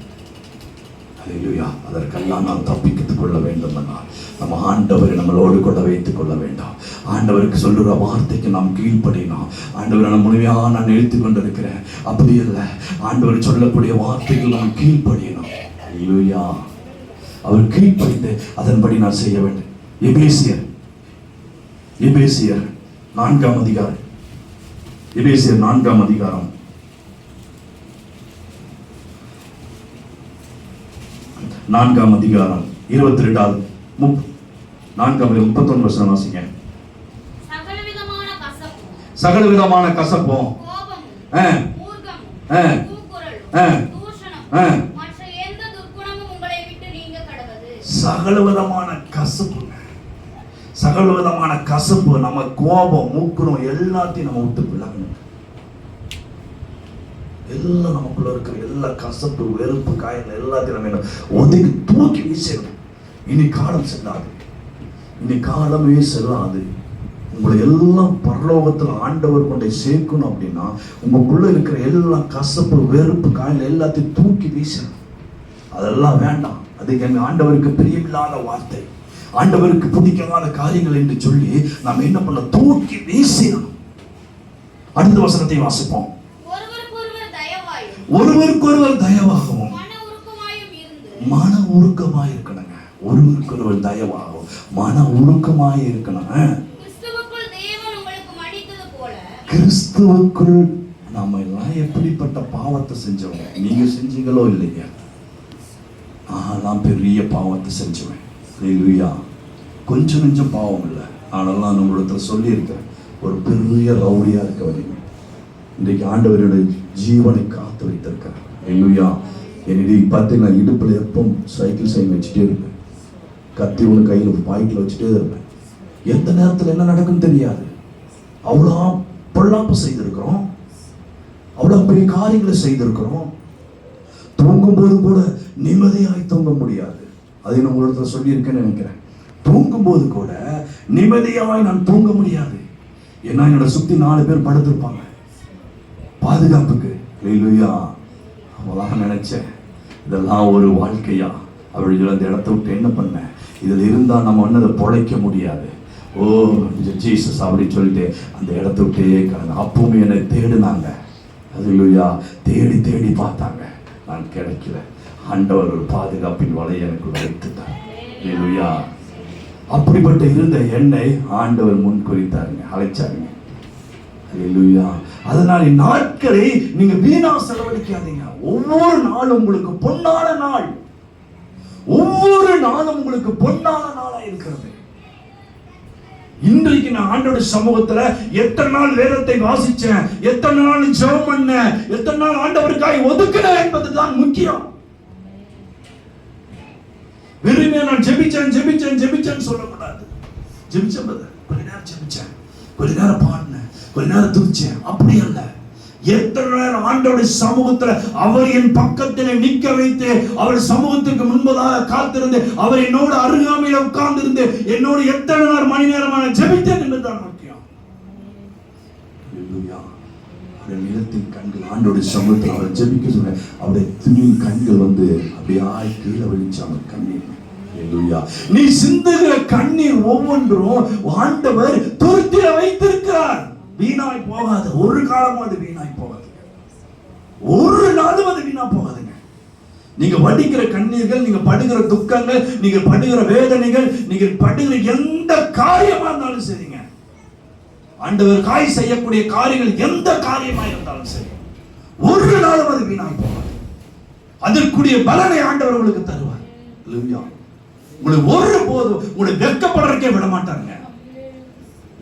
அல்லேலூயா. அதற்கெல்லாம் நாம் தப்பித்துக் கொள்ள வேண்டும் என்றால் நம்ம ஆண்டவரை நம்மளோடு கொள்ள வைத்துக் கொள்ள வேண்டாம். ஆண்டவருக்கு சொல்லுற வார்த்தைக்கு நாம் கீழ்ப்படினோம். ஆண்டவரை நான் முழுமையாக நான் எழுத்து கொண்டிருக்கிறேன், அப்படி இல்லை. ஆண்டவர் சொல்லக்கூடிய வார்த்தைகள் நாம் கீழ்ப்படியணும். அல்லேலூயா. அவர் கீழ்ப்படிந்து அதன்படி நான் செய்ய வேண்டும். எபேசியர் 4ஆம் அதிகாரம். எபேசியர் 4ஆம் அதிகாரம் 4ஆம் அதிகாரம் 22 31 வசனம் வாசிங்க. சகலவிதமான கசப்பும் சகலவிதமான கசப்பு, நம்ம கோபம், மூக்குறோம், எல்லாத்தையும் நம்ம விட்டு விலகணும். எல்லாம் நமக்குள்ள இருக்கிற எல்லா கசப்பு, வெறுப்பு, காயங்கள் எல்லாத்தையும் நம்ம ஒதுக்கி தூக்கி வீசிடணும். இனி காலம் செல்லாது, இனி காலமே செல்லாது. உங்களை எல்லாம் பரலோகத்தில் ஆண்டவர் கொண்டே சேர்க்கணும் அப்படின்னா உங்களுக்குள்ள இருக்கிற எல்லா கசப்பு, வெறுப்பு, காயங்கள் எல்லாத்தையும் தூக்கி வீசணும். அதெல்லாம் வேண்டாம். அதுக்கு எங்க ஆண்டவருக்கு பிரியமில்லாத வார்த்தை, ஆண்டவருக்கு பிடிக்காத காரியங்கள் என்று சொல்லி நாம் என்ன பண்ண, தூக்கி வீசிடணும். அடுத்த வசனத்தை வாசிப்போம். ஒருவருக்கொருவர் தயவாகவும் மன உருக்கமாய் இருக்கணுங்க. ஒருவருக்கொருவர் தயவாகவும் மன உருக்கமாய் இருக்கணும். கிறிஸ்துவுக்குள் நம்ம எல்லாம் எப்படிப்பட்ட பாவத்தை செஞ்சவங்க, நீங்க செஞ்சீங்களோ இல்லையா? நான் பெரிய பாவத்தை செஞ்சுவேன். அல்லேலூயா. கொஞ்சம் பாவம் இல்லை, ஆனாலும் நம்மளிடத்துல சொல்லி இருக்கிறேன், ஒரு பெரிய ரவுடியா இருக்க வரீங்க. இன்றைக்கு ஆண்டவருடைய ஜீவனை காத்து வைத்திருக்கிறார். அல்லேலூயா. என்னுடைய பார்த்தீங்கன்னா இடுப்புல எப்பவும் சைக்கிள் சைன் வச்சுட்டே இருப்பேன், கத்தி ஒன்று கையில் பாய்க்கில் வச்சுட்டே இருப்பேன். எந்த நேரத்தில் என்ன நடக்குன்னு தெரியாது. அவ்வளோ பொல்லாப்பு செய்திருக்கிறோம், அவ்வளோ பெரிய காரியங்களை செய்திருக்கிறோம். தூங்கும் போது கூட நிம்மதியாய் தூங்க முடியாது. அதை நான் உங்களிடத்துல சொல்லியிருக்கேன்னு நினைக்கிறேன். தூங்கும்போது கூட நிம்மதியாய் நான் தூங்க முடியாது. ஏன்னா என்னோட சுத்தி 4 பேர் படுத்திருப்பாங்க பாதுகாப்புக்கு. ஹல்லேலூயா. அவளாக நினைச்சேன், இதெல்லாம் ஒரு வாழ்க்கையா? அவள் அந்த இடத்த விட்டு என்ன பண்ண, இதில் இருந்தால் நம்ம ஒன்று அதை பொழைக்க முடியாது. ஓ ஜீசஸ் அப்படின்னு சொல்லிட்டு அந்த இடத்த விட்டே அப்பவும் என்னை தேடினாங்க. ஹல்லேலூயா. தேடி தேடி பார்த்தாங்க, நான் கிடைக்கல. ஆண்டவர் ஒரு பாதுகாப்பின் வலையை எனக்கு வைத்துட்டார். ஹல்லேலூயா. அப்படிப்பட்ட இருந்த என்னை ஆண்டவர் முன் குறித்தாருங்க, அழைச்சாருங்க. ஹல்லேலூயா. அதனால நாட்களை நீங்க வீணா செலவழிக்காதீங்க. ஒவ்வொரு நாளும் உங்களுக்கு பொன்னான நாள். ஒவ்வொரு நாளும் உங்களுக்கு பொன்னான நாளா இருக்கிறது. இன்றைக்கு நான் ஆண்டவருடைய சமூகத்துல எத்தனை நாள் வேதத்தை வாசிச்சேன், எத்தனை நாள் ஜெபம் பண்ணேன், எத்தனை நாள் ஆண்டவருக்காய் ஒதுக்கினேன் என்பதுதான் முக்கியம். வெறுமே நான் ஜெபிச்சேன்னு சொல்லக்கூடாது. ஜெபிச்சேன், கொஞ்ச நேரம் ஜெபிச்சேன், கொஞ்ச நேரம் பாடினேன், கொஞ்ச நேரம் துதிச்சேன், அப்படி அல்ல. எத்தனை நேரம் ஆண்டவருடைய சமூகத்துல அவர் என் பக்கத்திலே நிற்க வைத்து, அவர் சமூகத்துக்கு முன்பதாக காத்திருந்து, அவர் என்னோடு அருகாமையில உட்கார்ந்து இருந்து என்னோடு எத்தனை நேரம் மணி நேரமான ஜெபித்தேன் என்பதுதான் முக்கியம். நிலத்தின் கண்கள் ஆண்டோடைய சமூகத்தில் அவரை ஜெபிக்க சொன்ன அவருடைய துணியின் கண்கள் அப்படியே கீழே விழிச்சாங்க கண்ணீர். நீ சிந்துகிற கண்ணீர் ஒவ்வொன்றும் ஆண்டவர் துருத்தில வைத்திருக்கிறார். வீணாய் போகாது. ஒரு காலமும் அது வீணாய் போகாது. ஒரு நாளும் அது வீணா போகாதுங்க. நீங்க வடிக்கிற கண்ணீர்கள், நீங்க படுகிற துக்கங்கள், நீங்க படுகிற வேதனைகள், நீங்க படுகிற எந்த காரியமா இருந்தாலும் சரிங்க, ஆண்டவர் காய் செய்யக்கூடிய காரியங்கள் எந்த காரியமா இருந்தாலும் சரி, ஒரு நாளும் அது வீணாய் போகாது. அதற்குரிய பலனை ஆண்டவர் உங்களுக்கு தருவார். உங்களுக்கு ஒரு போதும் உங்களை வெட்கப்படுறதுக்கே விட மாட்டாங்க.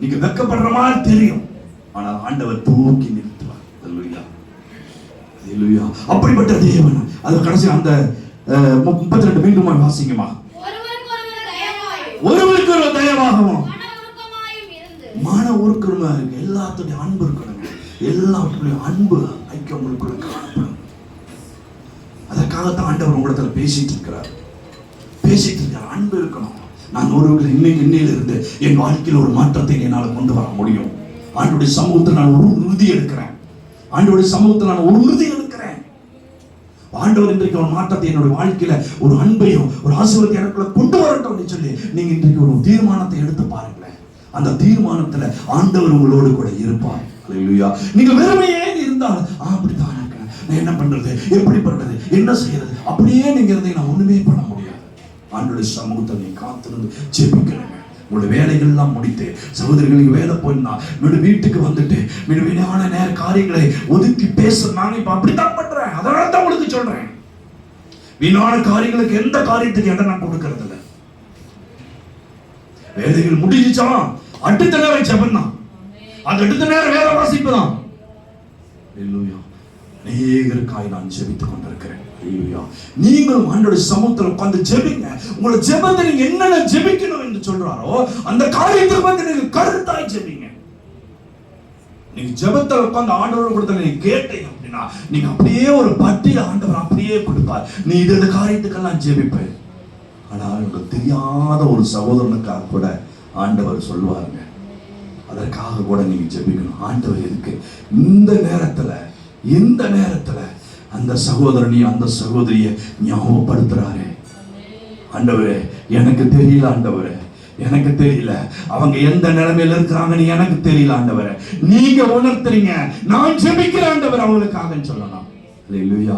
நீங்க வெட்கப்படுற மாதிரி தெரியும், ஆனால் ஆண்டவர் தூக்கி நிறுத்துவார். அப்படிப்பட்ட தேவன். அது கடைசி அந்த 32 மீண்டும் வாசிங்கம்மா. ஒருவருக்கு ஒரு தயவாகவும் மன உருக்கமா இருக்கு. எல்லாத்துடைய அன்பு இருக்கணுங்க. எல்லாத்துடைய அன்பு ஐக்கியம் உங்களுக்குள்ள காணப்படும். அதற்காகத்தான் ஆண்டவர் உங்களிடத்துல பேசிட்டு இருக்கிறார். அன்பு இருக்கணும். நான் ஒருவர்கள் இன்னையிலிருந்து என் வாழ்க்கையில் ஒரு மாற்றத்தை என்னால் கொண்டு வர முடியும். ஆண்டவருடைய சமூகத்தில் நான் ஒரு உறுதி எடுக்கிறேன். ஆண்டவருடைய சமூகத்தில் நான் ஒரு உறுதி எடுக்கிறேன். ஆண்டவர் இன்றைக்கு ஒரு மாற்றத்தை என்னுடைய வாழ்க்கையில, ஒரு அன்பையும் ஒரு ஆசீர்வாதத்தை எனக்குள்ள கொண்டு வரட்டும் சொல்லி நீங்க இன்றைக்கு ஒரு தீர்மானத்தை எடுத்து பாருங்களேன். அந்த தீர்மானத்துல ஆண்டவர் உங்களோடு கூட இருப்பார். ஹல்லேலூயா. நீங்க வெறுமையே இருந்தால் அப்படித்தான் இருக்கேன், நான் என்ன பண்றது, எப்படி பண்றது, என்ன செய்யறது, அப்படியே நீங்க இருந்தீங்கன்னா ஒண்ணுமே பண்ண முடியாது. ஆண்டவருடைய சமூகத்தை நீ காத்திருந்து ஜெபிக்கணுங்க. உங்களுடைய வேலைகள் எல்லாம் முடித்து, சகோதரிகளுக்கு வேலை போயினா வீட்டுக்கு வந்துட்டு வீணான நேர காரியங்களை ஒதுக்கி பேச நான் இப்ப அப்படித்தான் பண்றேன். அதனால தான் உங்களுக்கு சொல்றேன், வீணான காரியங்களுக்கு எந்த காரியத்துக்கு இடம் நான் கொடுக்கறது இல்லை. வேலைகள் முடிஞ்சிச்சா அடுத்த நேரம் ஜெபம் தான், அந்த அடுத்த நேரம் வேலை வாசிப்பு தான். அநேகருக்காய் நான் ஜெபித்துக் கொண்டிருக்கிறேன். நீங்களும் ஆண்டவருடைய சமூகத்தில் உட்கார்ந்து ஜெபிங்க. உங்களோட ஜெபத்தை நீங்க என்னென்ன ஜெபிக்கணும் என்று சொல்றாரோ அந்த காரியத்தை நீங்க கருத்தாய் ஜெபிங்க. நீங்க ஜெபத்தில் உட்கார்ந்து ஆண்டவரோட கொடுத்த நீங்க கேட்டீங்க அப்படின்னா நீங்க அப்படியே ஒரு பட்டியல் ஆண்டவர் அப்படியே கொடுப்பார். நீ இந்த காரியத்துக்கெல்லாம் ஜெபிப்ப. ஆனால் உங்களுக்கு தெரியாத ஒரு சகோதரனுக்காக கூட ஆண்டவர் சொல்லுவாருங்க, அதற்காக கூட நீங்க ஜெபிக்கணும். ஆண்டவர் எதுக்கு இந்த நேரத்துல அந்த சகோதரனையும் அந்த சகோதரிய ஞாபகப்படுத்துறாரு. ஆண்டவரே எனக்கு தெரியல, ஆண்டவரே எனக்கு தெரியல, அவங்க எந்த நிலைமையில இருக்கிறாங்கன்னு எனக்கு தெரியல, ஆண்டவரே நீங்க உணர்த்துறீங்க, நான் ஜெபிக்கிறேன் ஆண்டவர் அவங்களுக்காக சொல்லலாம். ஹல்லேலூயா.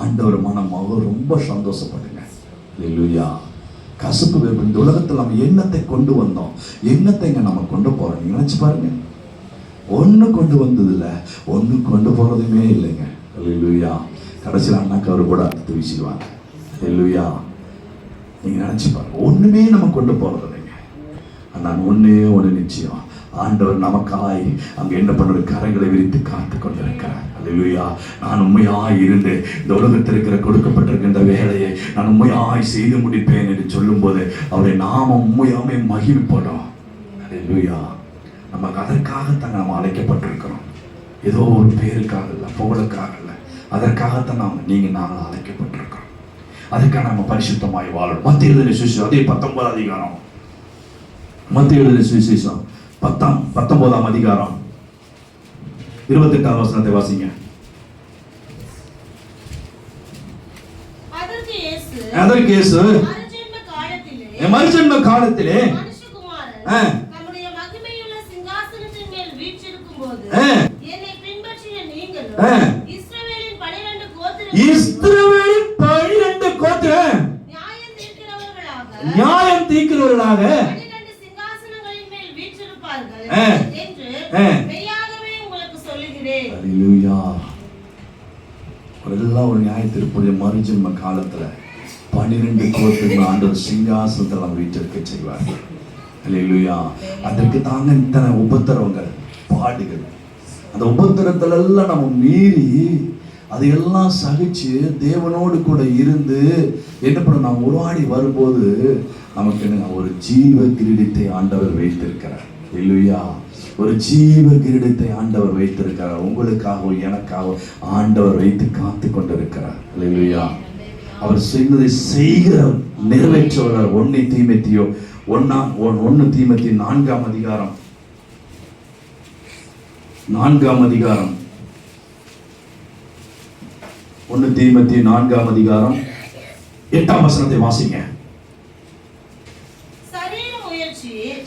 ஆண்டவர் மனம் அவர் ரொம்ப சந்தோஷப்படுங்க. ஹல்லேலூயா. கசப்பு வெறுப்பு இந்த உலகத்தில் நம்ம எண்ணத்தை கொண்டு வந்தோம், எண்ணத்தை நம்ம கொண்டு போறோம். நீங்க நினைச்சு பாருங்க, ஒண்ணு கொண்டு வந்தது இல்லை, ஒண்ணு கொண்டு போறதுமே இல்லைங்க. ஹல்லேலூயா. கடைசியில் அண்ணாக்கு அவர் கூட அடுத்து வீசிடுவாங்க. ஹல்லேலூயா. நீங்க நினைச்சு பாருங்க, ஒண்ணுமே நம்ம கொண்டு போறது இல்லைங்க. ஆனால் ஒண்ணு நிச்சயம், ஆண்டவர் நமக்காய் அங்க என்ன பண்ற கரங்களை விரித்து காத்து கொண்டிருக்கிறார். ஹல்லேலூயா. நான் உண்மையாய் இருந்து இந்த உலகத்தில் இருக்கிற கொடுக்கப்பட்டிருக்கின்ற வேலையை நான் உண்மையாய் செய்து முடிப்பேன் என்று சொல்லும் போது அவரை நாம உண்மையாமே மகிழ்ப்படும். ஹல்லேலூயா. நமக்கு அதற்காகத்தான் நாம் அழைக்கப்பட்டிருக்கிறோம். ஏதோ ஒரு பேருக்காக இல்லை, புகழுக்காக இல்லை, அதற்காகத்தான் நாங்கள் அழைக்கப்பட்டிருக்கிறோம். அதுக்காக நம்ம பரிசுத்தமாய் வாழணும். மத்திய எழுதின சுவிசேஷம் அதே 19 அதிகாரம், மத்திய எழுதின சுவிசேஷம் 19 அதிகாரம் 28 வசனத்தை வாசிங்க. அதற்கு இயேசு மறுஜென்ம காலத்திலே மனுஷகுமாரன் தம்முடைய மகிமையுள்ள சிங்காசனத்தின் மேல் வீற்றிருக்கும்போது என்னை பின்பற்றிய நீங்களும் இஸ்ரவேலின் 12 கோத்திரம் நியாயம் தீர்க்கிறவர்களாக 12 சிங்காசனங்களின் மேல் வீற்றிருப்பார்கள் என்று மெய்யாகவே உங்களுக்கு சொல்லுகிறேன். அல்லேலூயா. எல்லாம் ஒரு நியாய தீர்ப்புடைய மறுஜென்ம காலத்துல 12 கோத்திரங்கள் ஆண்டவர் சிங்காசனத்தில் நம்ம வீட்டிற்கு செய்வார். அல்லேலூயா. அதற்கு தாங்க இத்தனை உபத்திரவங்கள், பாடுகள். அந்த உபத்திரத்துல எல்லாம் நம்ம மீறி அதையெல்லாம் சகிச்சு தேவனோடு கூட இருந்து என்ன பண்ண நாம் உருவாடி வரும்போது நமக்கு ஒரு ஜீவ கிரீடத்தை ஆண்டவர் வைத்திருக்கிறார். அல்லேலூயா. ஒரு ஜீவ கிரீடத்தை ஆண்டவர் வைத்திருக்கிறார். உங்களுக்காகவும் எனக்காகவும் ஆண்டவர் வைத்து காத்து கொண்டிருக்கிறார். அல்லேலூயா. அவர் செய்ததை செய்கிற நிறைவேற்றவர். 1 தீமோத்தேயு 4 அதிகாரம் 1 தீமோத்தேயு 4 அதிகாரம் 8 வசனத்தை வாசிங்க.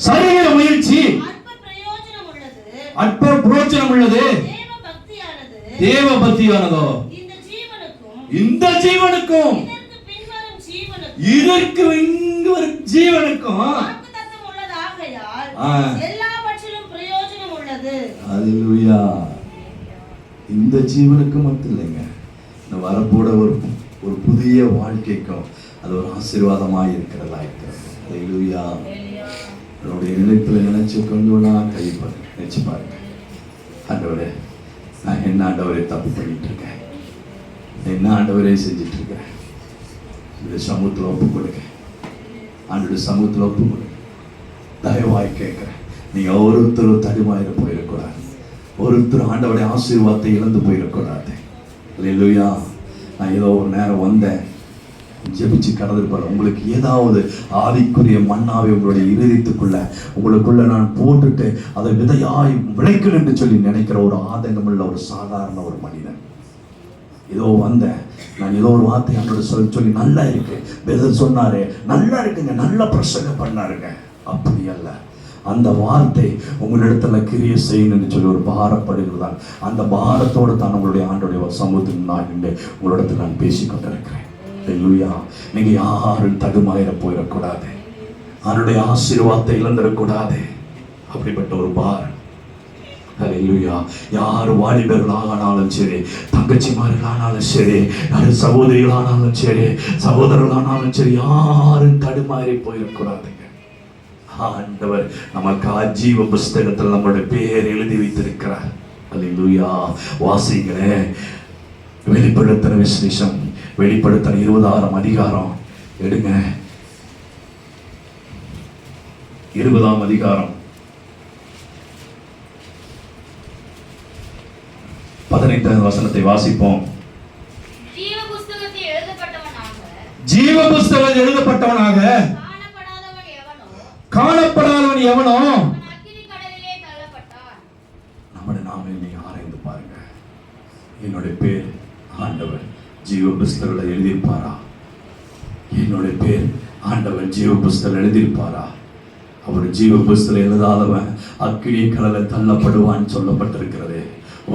சரீர முயற்சி அற்ப பிரயோஜனம் உள்ளது, தேவ பக்தியானதோ இந்த ஜீவனுக்கும் இதற்கு வரும் ஜீவனுக்கும் எல்லாவற்றிலும் பிரயோஜனம் உள்ளது. அல்லேலூயா. இந்த ஜீவனுக்கு மட்டும் இல்லைங்க, இந்த வரப்போட ஒரு புதிய வாழ்க்கைக்கும் அது ஒரு ஆசீர்வாதமாய் இருக்கிறதா இருக்கிறது. அல்லேலூயா. என்னுடைய நினைப்புல நினைச்சு கொஞ்சம் கைப்பற்ற நினைச்சு பாருங்க. ஆண்டவரே, நான் என்ன ஆண்டவரே தப்பு பண்ணிட்டு இருக்கேன், என்ன ஆண்டவரே செஞ்சுட்டு இருக்கேன், இந்த சமூகத்தில் ஒப்பு கொடுங்க. ஆண்டோட சமூகத்தில் ஒப்பு கொடுங்க. தயவாய் கேட்கிறேன். நீங்க ஒருத்தரும் தடுமாயிர போயிடக்கூடாது, ஒருத்தரும் ஆண்டவருடைய ஆசீர்வாதத்தை இழந்து போயிடக்கூடாது. அல்லேலூயா. நான் ஏதோ ஒரு நேரம் வந்தேன், ஜெபிச்சு கடந்திருப்பார். உங்களுக்கு ஏதாவது ஆவிக்குரிய மண்ணாவை உங்களுடைய இருதயத்துக்குள்ள உங்களுக்குள்ள நான் போட்டுட்டு அதை விதையாய் விளைக்கணும் என்று சொல்லி நினைக்கிற ஒரு ஆதங்கமுள்ள ஒரு சாதாரண ஒரு மனிதன். ஏதோ வந்தேன், நான் ஏதோ ஒரு வார்த்தை அவனோட சொல்லி நல்லா இருக்கு பிரதர் சொன்னாரு, நல்லா இருக்குங்க, நல்லா பிரசங்கம் பண்ணாருங்க. அப்படி அல்ல, அந்த வார்த்தை உங்களிடத்துல கிரியை செய்யணும் என்று சொல்லி ஒரு பாரப்படுகிறதால் அந்த பாரத்தோடு தான் உங்களுடைய ஆண்டோடைய சமூகத்தில் நான் உங்களிடத்தில் நான் பேசிக்கொண்டிருக்கிறேன். அல்லேலூயா. நீங்க யாரும் தடுமாயிர போயிடக்கூடாது, அவருடைய ஆசீர்வாதத்தை இழந்துடக்கூடாது. அப்படிப்பட்ட ஒரு பாரம். அல்லேலூயா. யார் வாலிபர்களானாலும் சரி, தங்கச்சிமார்களானாலும் சரி, யார் சகோதரிகளானாலும் சரி, சகோதரர்களானாலும் சரி, யாரும் தடுமாறி போயிடக்கூடாதுங்க. ஆண்டவர் நமக்கு ஜீவ புஸ்தகத்தில் நம்மளுடைய பேர் எழுதி வைத்திருக்கிறார். அல்லேலூயா. வாசிங்களேன். வெளிப்படுத்தின விசேஷம், வெளிப்படுத்தின 20 அதிகாரம் எடுங்க. 20 அதிகாரம் 15 வசனத்தை வாசிப்போம். ஜீவ புஸ்தகத்தில் எழுதப்பட்டவனாக காணப்படாதவன் எவனோ நம்முடைய நாம இன்னைக்கு ஆராய்ந்து பாருங்க. என்னுடைய பேர் ஆண்டவர் ஜீவ புஸ்தகத்தில் எழுதியிருப்பாரா? என்னுடைய பேர் ஆண்டவர் ஜீவ புஸ்தகத்தில் எழுதியிருப்பாரா? அவர் ஜீவ புஸ்தகத்தில் எழுதாதவன் அக்கினி கடலில் தள்ளப்படுவான்னு சொல்லப்பட்டிருக்கிறது. ஓ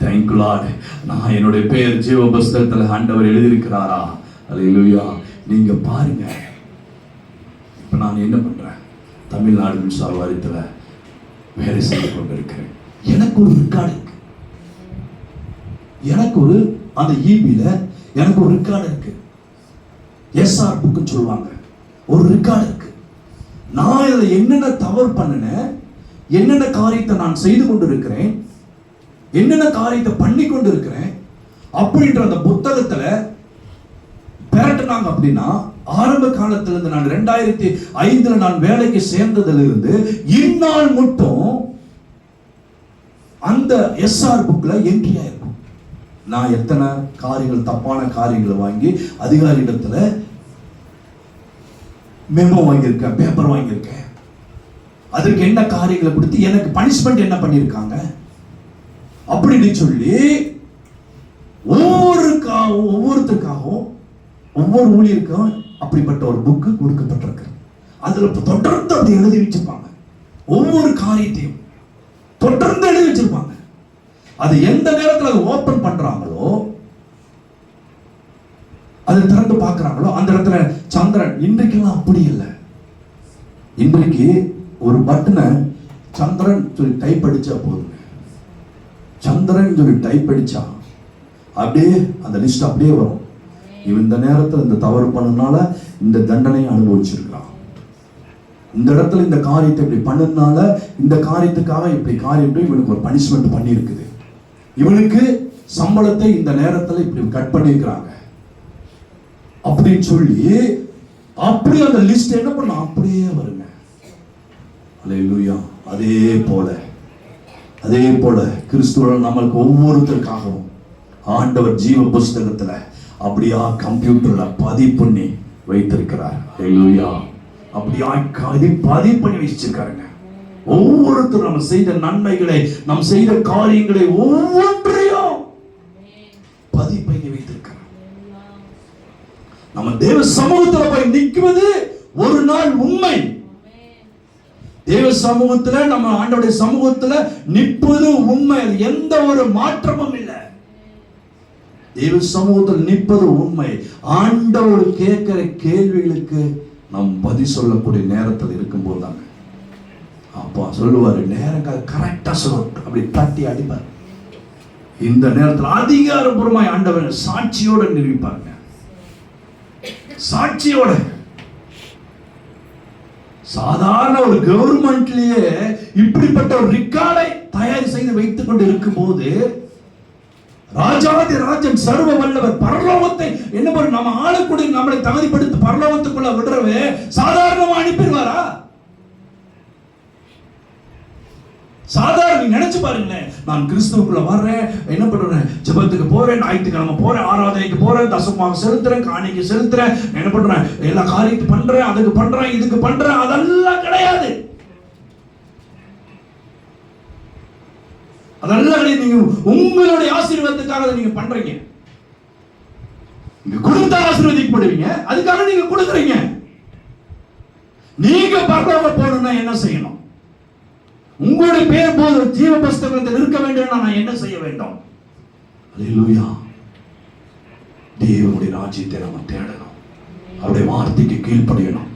தேங்க் லார்ட். நான் என்னுடைய பேர் ஜீவ புஸ்தகத்தில் ஆண்டவர் எழுதியிருக்கிறாரா? அல்லேலூயா. நீங்க பாருங்க. இப்ப நான் என்ன பண்றேன், தமிழ்நாடு மின்சார வாரியத்துல வேலை செய்து கொண்டிருக்கிறேன். எனக்கு ஒரு ரெக்கார்டு இருக்கு, எனக்கு ஒரு அந்த ஈபில எனக்கு ஒரு ரெக்கார்டு இருக்கு. எஸ்ஆர் புக்கு சொல்லுவாங்க, ஒரு ரெக்கார்டு இருக்கு. நான் இதுல என்னென்ன தவறு பண்ணினேன், என்னென்ன காரியத்தை நான் செய்து கொண்டிருக்கிறேன், என்னென்ன காரியத்தை பண்ணி கொண்டு இருக்கிறேன் அப்படின்ற அந்த புத்தகத்துல பெரட்டினாங்க. அப்படின்னா ஆரம்ப காலத்துல இருந்து நான் 2005 நான் வேலைக்கு சேர்ந்ததுல இருந்து இந்நாள் மட்டும் அந்த எஸ்ஆர் புக்ல என்ட்ரி ஆயிருக்கும். நான் எத்தனை காரியங்கள், தப்பான காரியங்களை வாங்கி அதிகாரியிடத்துல மெமோ வாங்கியிருக்கேன், பேப்பர் வாங்கியிருக்கேன். அதற்கு என்ன காரியங்களை கொடுத்து எனக்கு பனிஷ்மெண்ட் என்ன பண்ணியிருக்காங்க அப்படின்னு சொல்லி ஒவ்வொருத்தருக்காகவும் ஒவ்வொரு ஊழியருக்கும் அப்படிப்பட்ட ஒரு புக்கு கொடுக்கப்பட்டிருக்கு. அதுல தொடர்ந்து அப்படி எழுதி வச்சிருப்பாங்க. ஒவ்வொரு காரியத்தையும் தொடர்ந்து எழுதி வச்சிருப்பாங்க. அது எந்த நேரத்தில் அதை ஓபன் பண்றாங்களோ, அதை திறந்து பார்க்கறாங்களோ, அந்த இடத்துல சந்திரன். இன்றைக்கெல்லாம் அப்படி இல்லை. இன்றைக்கு ஒரு பட்டனை சந்திரன் சொல்லி டைப் அடிச்சா போதும். சந்திரன் சொல்லி டைப் அடிச்சா அப்படியே அந்த லிஸ்ட் அப்படியே வரும். இந்த நேரத்தில் இந்த தவறு பண்ணனால இந்த தண்டனையை அனுபவிச்சிருக்கிறான், இந்த இடத்துல இந்த காரியத்தை இப்படி பண்ணதுனால இந்த காரியத்துக்காக இப்படி காரியம் இவனுக்கு ஒரு பனிஷ்மெண்ட் பண்ணி இருக்குது, இவனுக்கு சம்பளத்தை இந்த நேரத்தில் இப்படி கட் பண்ணிருக்கிறாங்க அப்படின்னு சொல்லி அப்படி அந்த லிஸ்ட் என்ன பண்ண அப்படியே வருங்க. அல்லேலூயா. அதே போல கிறிஸ்துவ நம்மளுக்கு ஒவ்வொருத்தருக்காகவும் ஆண்டவர் ஜீவ புஸ்தகத்துல அப்படியா கம்ப்யூட்டர்ல பதிவு பண்ணி வைத்திருக்கிறார். அல்லேலூயா. அப்படியா பதிவு பண்ணி வச்சிருக்காருங்க. ஒவ்வொருத்தரும் நம்ம செய்த நன்மைகளை, நாம் செய்த காரியங்களை ஒவ்வொன்றையும் பதிவு பண்ணி வைத்திருக்கிறார். நம்ம தேவ சமூகத்துல போய் நிற்குவது ஒரு நாள் உண்மை. தேவ சமூகத்துல, நம்ம ஆண்டவருடைய சமூகத்துல நிற்பது உண்மை. எந்த ஒரு மாற்றமும் இல்லை. தேவ சமூகத்தில் நிற்பது உண்மை. ஆண்டவர் கேட்கிற கேள்விகளுக்கு நாம் பதில் சொல்லக்கூடிய நேரத்தில் இருக்கும் போது தாங்க அப்பா சொல்லுவாரு, நேரங்கள் கரெக்டா சொல்லணும், அப்படி தட்டி அடிப்பார். இந்த நேரத்தில் அதிகாரபூர்வமாய் ஆண்டவர் சாட்சியோட நிரூபிப்பாங்க. சாட்சியோட. சாதாரண ஒரு கவர்மெண்ட்லயே இப்படிப்பட்ட ஒரு ரெக்கார்டை தயார் செய்து வைத்துக் கொண்டு இருக்கும் போது, ராஜாதி ராஜன் சர்வ வல்லவர் பரலோகத்தை என்ன பண்ண நம்ம ஆளக்கூடிய நம்மளை தகுதிப்படுத்தி பரலோகத்துக்குள்ள விடுறவே சாதாரணமா அனுப்பிடுவாரா? சாதாரண நீங்க நினைச்சு பாருங்களேன். நான் கிறிஸ்துவுக்குள்ள வர்றேன், என்ன பண்றேன், ஜெபத்துக்கு போறேன், ஞாயிற்றுக்கிழமை போறேன், ஆராதனைக்கு போறேன், தசமாக செலுத்துறேன், காணிக்கு செலுத்துறேன், என்ன பண்றேன், எல்லா காரியத்தை பண்றேன், அதுக்கு பண்றேன், இதுக்கு பண்றேன், அதெல்லாம் கிடையாது. அதெல்லாம் நீங்க உங்களுடைய ஆசீர்வாதத்துக்காக நீங்க பண்றீங்க. நீங்க கொடுத்தா ஆசீர்வதிக்கப்படுவீங்க, அதுக்காக நீங்க கொடுக்குறீங்க. நீங்க பரலோகம் போகணும்னா என்ன செய்யணும்? உங்களுடைய பேர் போது ஜீவ புஸ்தகத்தில் இருக்க வேண்டும். நான் என்ன செய்ய வேண்டும்? அல்லேலூயா. தேவனுடைய ராஜ்யத்தை நம்ம தேடணும், அவருடைய வார்த்தைக்கு கீழ்ப்படியணும்.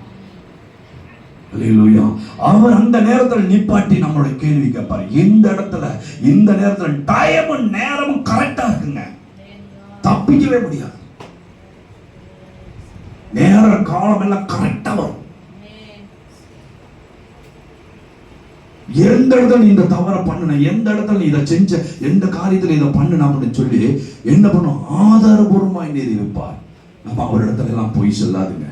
அல்லேலூயா. அவர் அந்த நேரத்தில் நிப்பாட்டி நம்மளுடைய கேள்வி கேட்பார். இந்த இடத்துல இந்த நேரத்தில் டைமும் நேரமும் கரெக்டா இருக்குங்க, தப்பிக்கவே முடியாது. நேர காலம் எல்லாம் கரெக்டா வரும். எந்த இடத்துல நீ இந்த தவறை பண்ணுன, எந்த இடத்துல நீ இதை செஞ்ச, எந்த காரியத்துல இதை பண்ணுன அப்படின்னு சொல்லி என்ன பண்ணும், ஆதாரபூர்வமாய் நிரூபிப்பார். நம்ம அவர் இடத்துல எல்லாம் போய் சொல்லாதுங்க.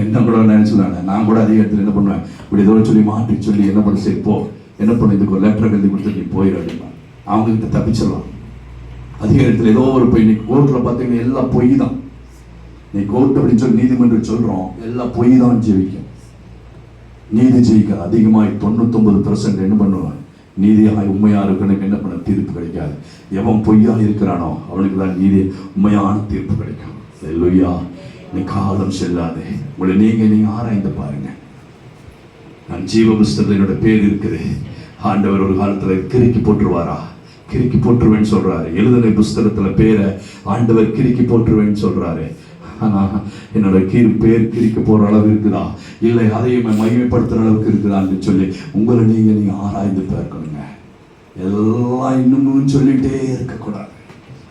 என்ன கூட நினைச்சுதானே, நான் கூட அதே இடத்துல என்ன பண்ணுவேன், இப்படி ஏதோ சொல்லி மாற்றி சொல்லி என்ன பண்ண, சரி போ, என்ன பண்ண, இதுக்கு ஒரு லெட்டர் எழுதி கொடுத்து நீ போயிடு அப்படின்னா அவங்க கிட்ட தப்பிச்சிடலாம். அதே இடத்துல ஏதோ ஒரு போய், நீ கோர்ட்ல பார்த்தீங்கன்னா எல்லாம் பொய் தான். நீ கோர்ட் அப்படின்னு சொல்லி நீதிமன்றம் சொல்றோம், எல்லாம் பொய் தான் ஜெயிக்கும். நீதி ஜெயிக்காது. அதிகமாய் 99% என்ன பண்ணுவான், நீதியாக உண்மையா இருக்கணும் என்ன பண்ண தீர்ப்பு கிடைக்காது. எவன் பொய்யா இருக்கிறானோ அவனுக்கு தான் நீதி உண்மையான தீர்ப்பு கிடைக்கும். அல்லேலூயா. நீ காலம் செல்லாதே. உங்களை நீங்க ஆராய்ந்து பாருங்க. நான் ஜீவ புஸ்தகத்தில் என்னோட பேர் இருக்குது. ஆண்டவர் ஒரு காலத்துல கிறுக்கி போட்டுருவாரா? கிறுக்கி போட்டுருவேன்னு சொல்றாரு. எழுதின புஸ்தகத்துல பேரை ஆண்டவர் கிறுக்கி போட்டுருவேன்னு சொல்றாரு. என்னோட பேர் கிரிக்க போற அளவு இருக்குதா, இல்லை அதையும் மகிமைப்படுத்துற அளவுக்கு இருக்குதான்னு சொல்லி உங்களை நீங்க ஆராய்ந்து பார்க்கணுங்க. எல்லாம் இன்னும் சொல்லிட்டே இருக்கக்கூடாது.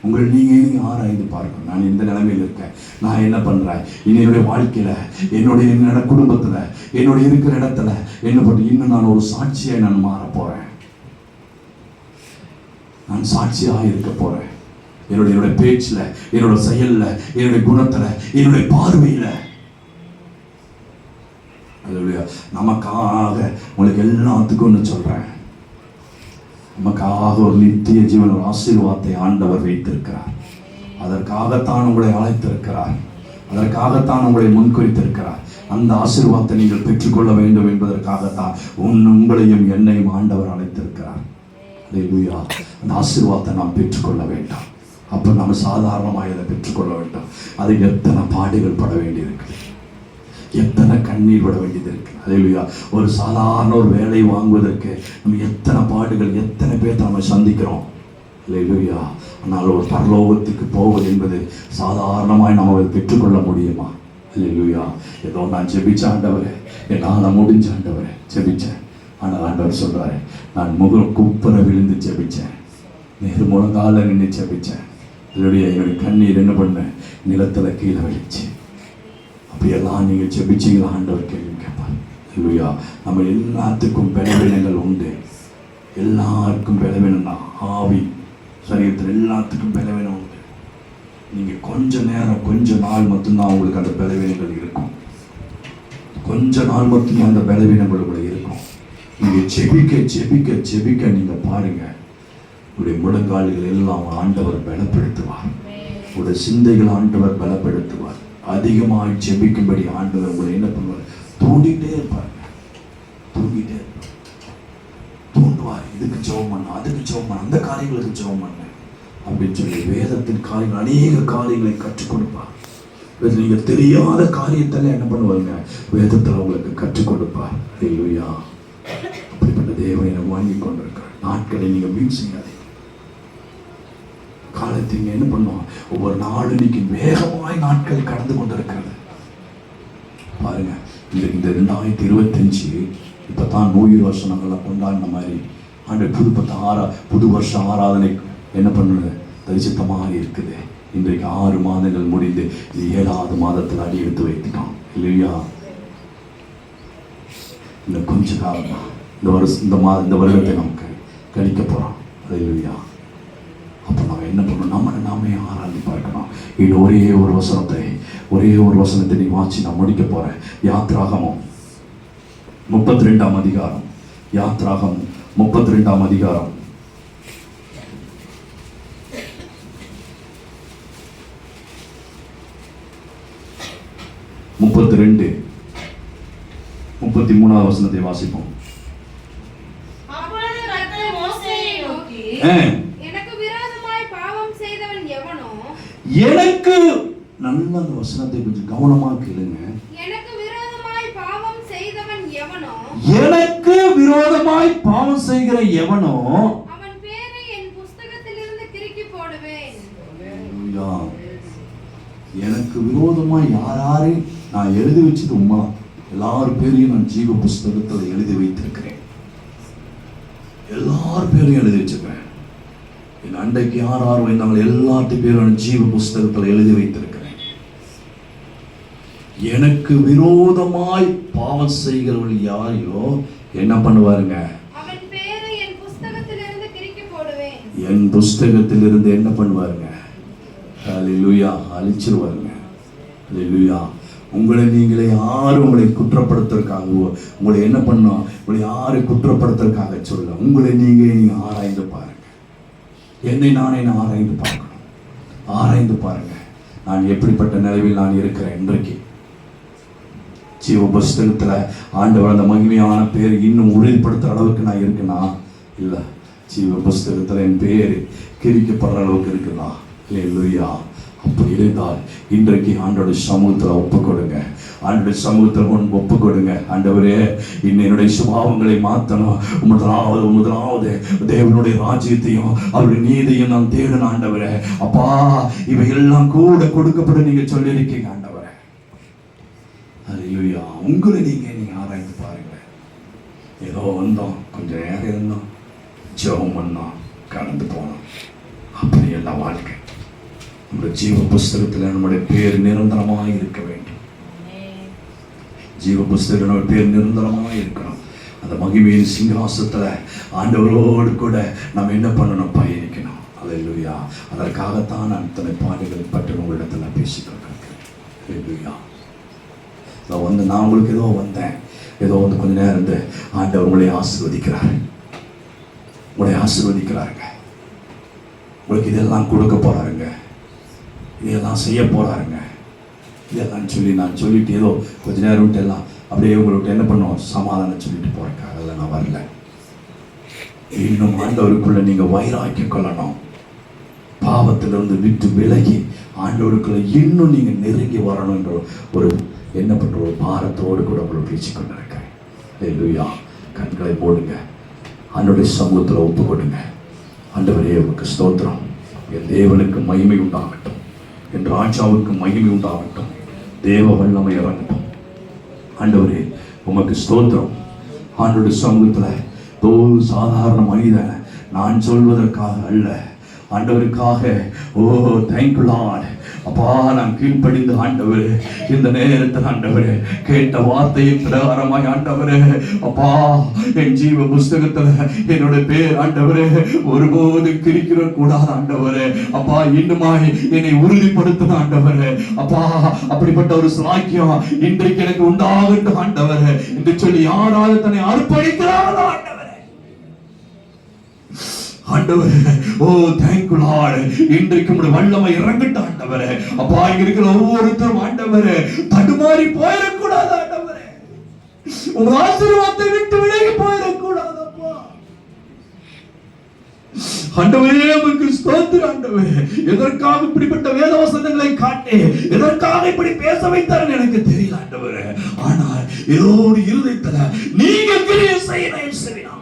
உங்களை நீங்க ஆராய்ந்து பார்க்கணும். நான் எந்த நிலைமையில் இருக்கேன், நான் என்ன பண்றேன், என்னுடைய வாழ்க்கையில, என்னுடைய குடும்பத்துல, என்னுடைய இருக்கிற இடத்துல என்ன பண்ண, இன்னும் நான் ஒரு சாட்சியை நான் மாற போறேன். நான் சாட்சியாக இருக்க போறேன். என்னுடைய பேச்சுல, என்னோட செயல்ல, என்னுடைய குணத்துல, என்னுடைய பார்வையில. நமக்காக உங்களுக்கு எல்லாத்துக்கும் சொல்றேன், நமக்காக ஒரு நித்திய ஜீவன், ஒரு ஆசீர்வாதத்தை ஆண்டவர் வைத்திருக்கிறார். அதற்காகத்தான் உங்களை அழைத்திருக்கிறார். அதற்காகத்தான் உங்களை முன்குறித்திருக்கிறார். அந்த ஆசீர்வாதத்தை நீங்கள் பெற்றுக்கொள்ள வேண்டும் என்பதற்காகத்தான் உங்களையும் என்னையும் ஆண்டவர் அழைத்திருக்கிறார். அல்லேலூயா. அந்த ஆசீர்வாதத்தை நாம் பெற்றுக்கொள்ள வேண்டாம். அப்போ நம்ம சாதாரணமாக இதை பெற்றுக்கொள்ள வேண்டாம். அது எத்தனை பாடுகள் பட வேண்டியிருக்கு, எத்தனை கண்ணீர் விட வேண்டியது இருக்கு. அல்லேலூயா. ஒரு சாதாரண ஒரு வேலை வாங்குவதற்கு நம்ம எத்தனை பாடுகள், எத்தனை பேர் நம்ம சந்திக்கிறோம். அல்லேலூயா. ஆனால் ஒரு பரலோகத்துக்கு போவது என்பது சாதாரணமாய் நம்ம அதை பெற்றுக்கொள்ள முடியுமா? அல்லேலூயா. ஏதோ நான் ஜெபிச்ச ஆண்டவரே, என்னால் முடிஞ்ச ஆண்டவரே ஜெபிச்சேன். ஆனால் ஆண்டவர் சொல்றாரு, நான் முகம் குப்புற விழுந்து ஜெபிச்சேன், நேர் முழங்கால நின்று ஜெபிச்சேன். என்னுடைய கண்ணீர் என்ன பண்ண நிலத்துல கீழே வெளிச்சு. அப்படியெல்லாம் நீங்க ஜெபிச்சீங்களா? ஆண்டவர் கேள்வி கேட்பார். அல்லேலூயா. நம்ம எல்லாத்துக்கும் பலவீனங்கள் உண்டு. எல்லாருக்கும் பலவீனம் தான். ஆவி சரீரத்தில் எல்லாத்துக்கும் பலவீனம் உண்டு. நீங்க கொஞ்ச நேரம், கொஞ்ச நாள் மட்டும்தான் உங்களுக்கு அந்த பலவீனங்கள் இருக்கும். கொஞ்ச நாள் மட்டும்தான் அந்த பலவீனங்கள் உங்களுக்கு இருக்கும். நீங்க ஜெபிக்க ஜெபிக்க ஜெபிக்க நீங்க பாருங்க, உங்களுடைய முழங்கால்கள் எல்லாம் ஆண்டவர் பலப்படுத்துவார். உங்களுடைய சிந்தைகள் ஆண்டவர் பலப்படுத்துவார். அதிகமாக ஜெபிக்கும்படி ஆண்டவர் உங்களை என்ன பண்ணுவார்? தூண்டிகிட்டே இருப்பாருங்க. தூண்டிகிட்டே இருப்பார், தூண்டுவார். இதுக்கு ஜெபம் பண்ண, அதுக்கு ஜெபம் பண்ண, அந்த காரியங்களுக்கு ஜெபம் பண்ண அப்படின்னு சொல்லி வேதத்தின் காரியங்கள், அநேக காரியங்களை கற்றுக் கொடுப்பார். நீங்க தெரியாத காரியத்தெல்லாம் என்ன பண்ணுவாங்க? வேதத்தில் உங்களுக்கு கற்றுக் கொடுப்பார். அல்லேலூயா. அப்படிப்பட்ட தேவனை நம்ம வாங்கி கொண்டிருக்கிறார். நாட்களை நீங்க வீண் செய்யாதீங்க. காலத்தை நீங்க என்ன பண்ணுவோம்? ஒவ்வொரு நாளும் இன்னைக்கு வேகமாய் நாட்கள் கடந்து கொண்டிருக்கிறது. பாருங்க, இந்த 2025 இப்பதான் 100 வருஷம் நாங்கள்லாம் கொண்டாடின மாதிரி ஆண்டு புது வருஷ ஆராதனை என்ன பண்ணுது? தரிசித்தமாக இருக்குது. இன்றைக்கு 6 மாதங்கள் முடிந்து 7வது மாதத்தில் அடி எடுத்து வைத்துட்டோம். இல்லையா? இன்னும் கொஞ்ச காலம் தான் இந்த வருடத்தை நமக்கு கழிக்க போறோம். இல்லையா? அப்போ நம்ம என்ன பண்ணணும்? நம்மளை நாமே ஆராய்ந்து பார்க்கணும். இது ஒரே ஒரு வசனத்தை நீ வாசி நான் முடிக்க போறேன். யாத்ராகமம் 32ஆம் அதிகாரம். யாத்ராகமம் 32ஆம் அதிகாரம். முப்பத்தி 33ஆம் வசனத்தை வாசிப்போம். அப்பொழுது கர்த்தர் மோசேயை நோக்கி, எனக்கு விரோதமாய் பாவம் செய்தவன் எவனோ, எனக்கு நல்ல அந்த வசனத்தை கொஞ்சம் கவனமா கேளுங்க. எனக்கு விரோதமாய் பாவம் செய்தவன் எவனோ, எனக்கு விரோதமாய் பாவம் செய்கிற எவனோ அவன் பேரை என் புஸ்தகத்திலிருந்து கிறுக்கி போடுவேன். அல்லேலூயா. எனக்கு விரோதமாய் யாராரு நான் எழுதி வச்சது உண்மை. எல்லார் பேரையும் நான் ஜீவ புஸ்தகத்தில் எழுதி வைத்திருக்கிறேன். எல்லார் பேரையும் எழுதி வச்சிருக்கிறேன். என் அண்டைக்கு யார் வைத்தாங்க எல்லாத்து பேரும் ஜீவ புஸ்தகத்தில் எழுதி வைத்திருக்கிறேன். எனக்கு விரோதமாய் பாவம் செய்கிறவர்கள் யாரையோ என்ன பண்ணுவாருங்க? அவன் பேரை என் புஸ்தகத்திலிருந்து கிறுக்கி போடுவேன். என் புஸ்தகத்திலிருந்து என்ன பண்ணுவாருங்க? அல்லேலூயா, அழிச்சிருவாருங்க. அல்லேலூயா. உங்களை நீங்களே யாரும் உங்களை குற்றப்படுத்துறதுக்காகவோ, உங்களை என்ன பண்ணோம், உங்களை யாரும் குற்றப்படுத்துறதுக்காக சொல்ல, உங்களை நீங்க ஆராய்ந்து பாருங்க. என்னை நானே ஆராய்ந்து பார்க்கணும். ஆராய்ந்து பாருங்க, நான் எப்படிப்பட்ட நிலையில் நான் இருக்கிறேன். இன்றைக்கு ஜீவ புஸ்தகத்துல ஆண்டவர் அந்த மகிமையான பேர் இன்னும் உறுதிப்படுத்துற அளவுக்கு நான் இருக்குன்னா இல்லை. ஜீவ புஸ்தகத்துல என் பேர் கிரிக்கப்படுற அளவுக்கு இருக்குதா? அல்லேலூயா. அப்படி இருந்தால் இன்றைக்கு ஆண்டோட சமூகத்தில் ஒப்பு கொடுங்க. ஆண்டோட சமூகத்தில் ஒப்பு கொடுங்க. ஆண்டவரே, என்னுடைய சுபாவங்களை மாற்றணும். முதலாவது தேவனுடைய ராஜ்யத்தையும் அவருடைய நீதியும் நான் தேடணும். ஆண்டவரே, அப்பா, இவையெல்லாம் கூட கொடுக்கப்படும் நீங்க சொல்லியிருக்கீங்க. ஆண்டவரே, அல்லேலூயா. உங்களை நீங்க ஆராய்ந்து பாருங்க. ஏதோ வந்தோம், கொஞ்சம் நேரம் இருந்தோம், ஜெபம் பண்ணோம், கடந்து போனோம். அப்படி எல்லாம் வாழ்க்கை. நம்முடைய ஜீவ புஸ்தகத்தில் நம்முடைய பேர் நிரந்தரமாக இருக்க வேண்டும். ஜீவ புஸ்தகத்தில் நம்முடைய பேர் நிரந்தரமாக இருக்கணும். அந்த மகிமையின் சிங்காசனத்துல ஆண்டவரோடு கூட நம்ம என்ன பண்ணணும்? பயணிக்கணும். அல்லேலூயா. அதற்காகத்தான் நான் இத்தனை பாடுகளை பற்றி உங்களிடத்தில் பேசிக்கொண்டிருக்கிறேன். அல்லேலூயா. நான் உங்களுக்கு ஏதோ வந்தேன், ஏதோ கொஞ்ச நேரம் இருந்து ஆண்டவர் உங்களை ஆசீர்வதிக்கிறார். உங்களை ஆசீர்வதிக்கிறாருங்க. உங்களுக்கு இதெல்லாம் கொடுக்க போறாருங்க, இதெல்லாம் செய்ய போறாருங்க. இதெல்லாம் சொல்லி நான் சொல்லிட்டு ஏதோ கொஞ்ச நேரம் விட்டு எல்லாம் அப்படியே உங்கள்கிட்ட என்ன பண்ணுவோம், சமாதானம் சொல்லிட்டு போறேன். அதெல்லாம் நான் வரல. இன்னும் ஆண்டவருக்குள்ள நீங்க வைராக்கியம் கொள்ளணும். பாவத்திலிருந்து விட்டு விலகி ஆண்டவருக்குள்ள இன்னும் நீங்க நெருங்கி வரணும் என்ற ஒரு என்ன பண்ற ஒரு பாரத்தோடு கூட உங்களை பேச்சு கொண்டிருக்கிறேன். அல்லேலூயா. கண்களை மூடுங்க, ஆண்டவருடைய சமூகத்தில் ஒப்பு கொடுங்க. ஆண்டவரே உமக்கு ஸ்தோத்திரம். என் தேவனுக்கு மகிமை உண்டாகட்டும், என் ராஜாவுக்கு மகிமை உண்டாகட்டும், தேவ வல்லமை இறங்கட்டும். ஆண்டவரே உமக்கு ஸ்தோத்திரம். ஆண்டவருடைய சமூகத்தில் சாதாரண மனிதன் நான் சொல்வதற்காக அல்ல, ஆண்டவருக்காக. ஓ தேங்க்யூ லார்ட். அப்பா நான் கீழ்ப்படிந்து ஆண்டவரே இந்த நேரத்தில் ஆண்டவரே கேட்ட வார்த்தையை பிரகாரமாய் ஆண்டவரே அப்பா என் ஜீவ புஸ்தகத்துல என்னோட பேர் ஆண்டவரே ஒருபோது கிரிக்கிற கூடாது ஆண்டவரே. அப்பா இன்னுமாய் என்னை உறுதிப்படுத்தின ஆண்டவரே. அப்பா அப்படிப்பட்ட ஒரு சாக்கியம் இன்றைக்கு எனக்கு உண்டாகட்டும் ஆண்டவரே என்று சொல்லி யாராவது தன்னை அர்ப்பணிக்கிறார்களோ ஆண்டவரே, ஆண்டவரே ஓ தேங்க்யூ லார்ட். இன்றைக்கு உம்முடைய வல்லமை இறங்கட்டும் ஆண்டவரே. அப்பா இங்க இருக்கிற ஒவ்வொருத்தரும் ஆண்டவரே தடுமாறி போயிடக்கூடாது ஆண்டவரே. உங்க ஆசீர்வாதத்தை விட்டு விலகி போயிடக்கூடாது அப்பா. ஆண்டவரே உமக்கு ஸ்தோத்திரம் ஆண்டவரே. எதற்காக இப்படிப்பட்ட வேத வசனங்களை காட்டி எதற்காக இப்படி பேச வைத்தார்கள் எனக்கு தெரியல ஆண்டவரே. ஆனால் ஏதோ ஒரு இருதயத்துல நீங்க கிரியை செய்யணும்.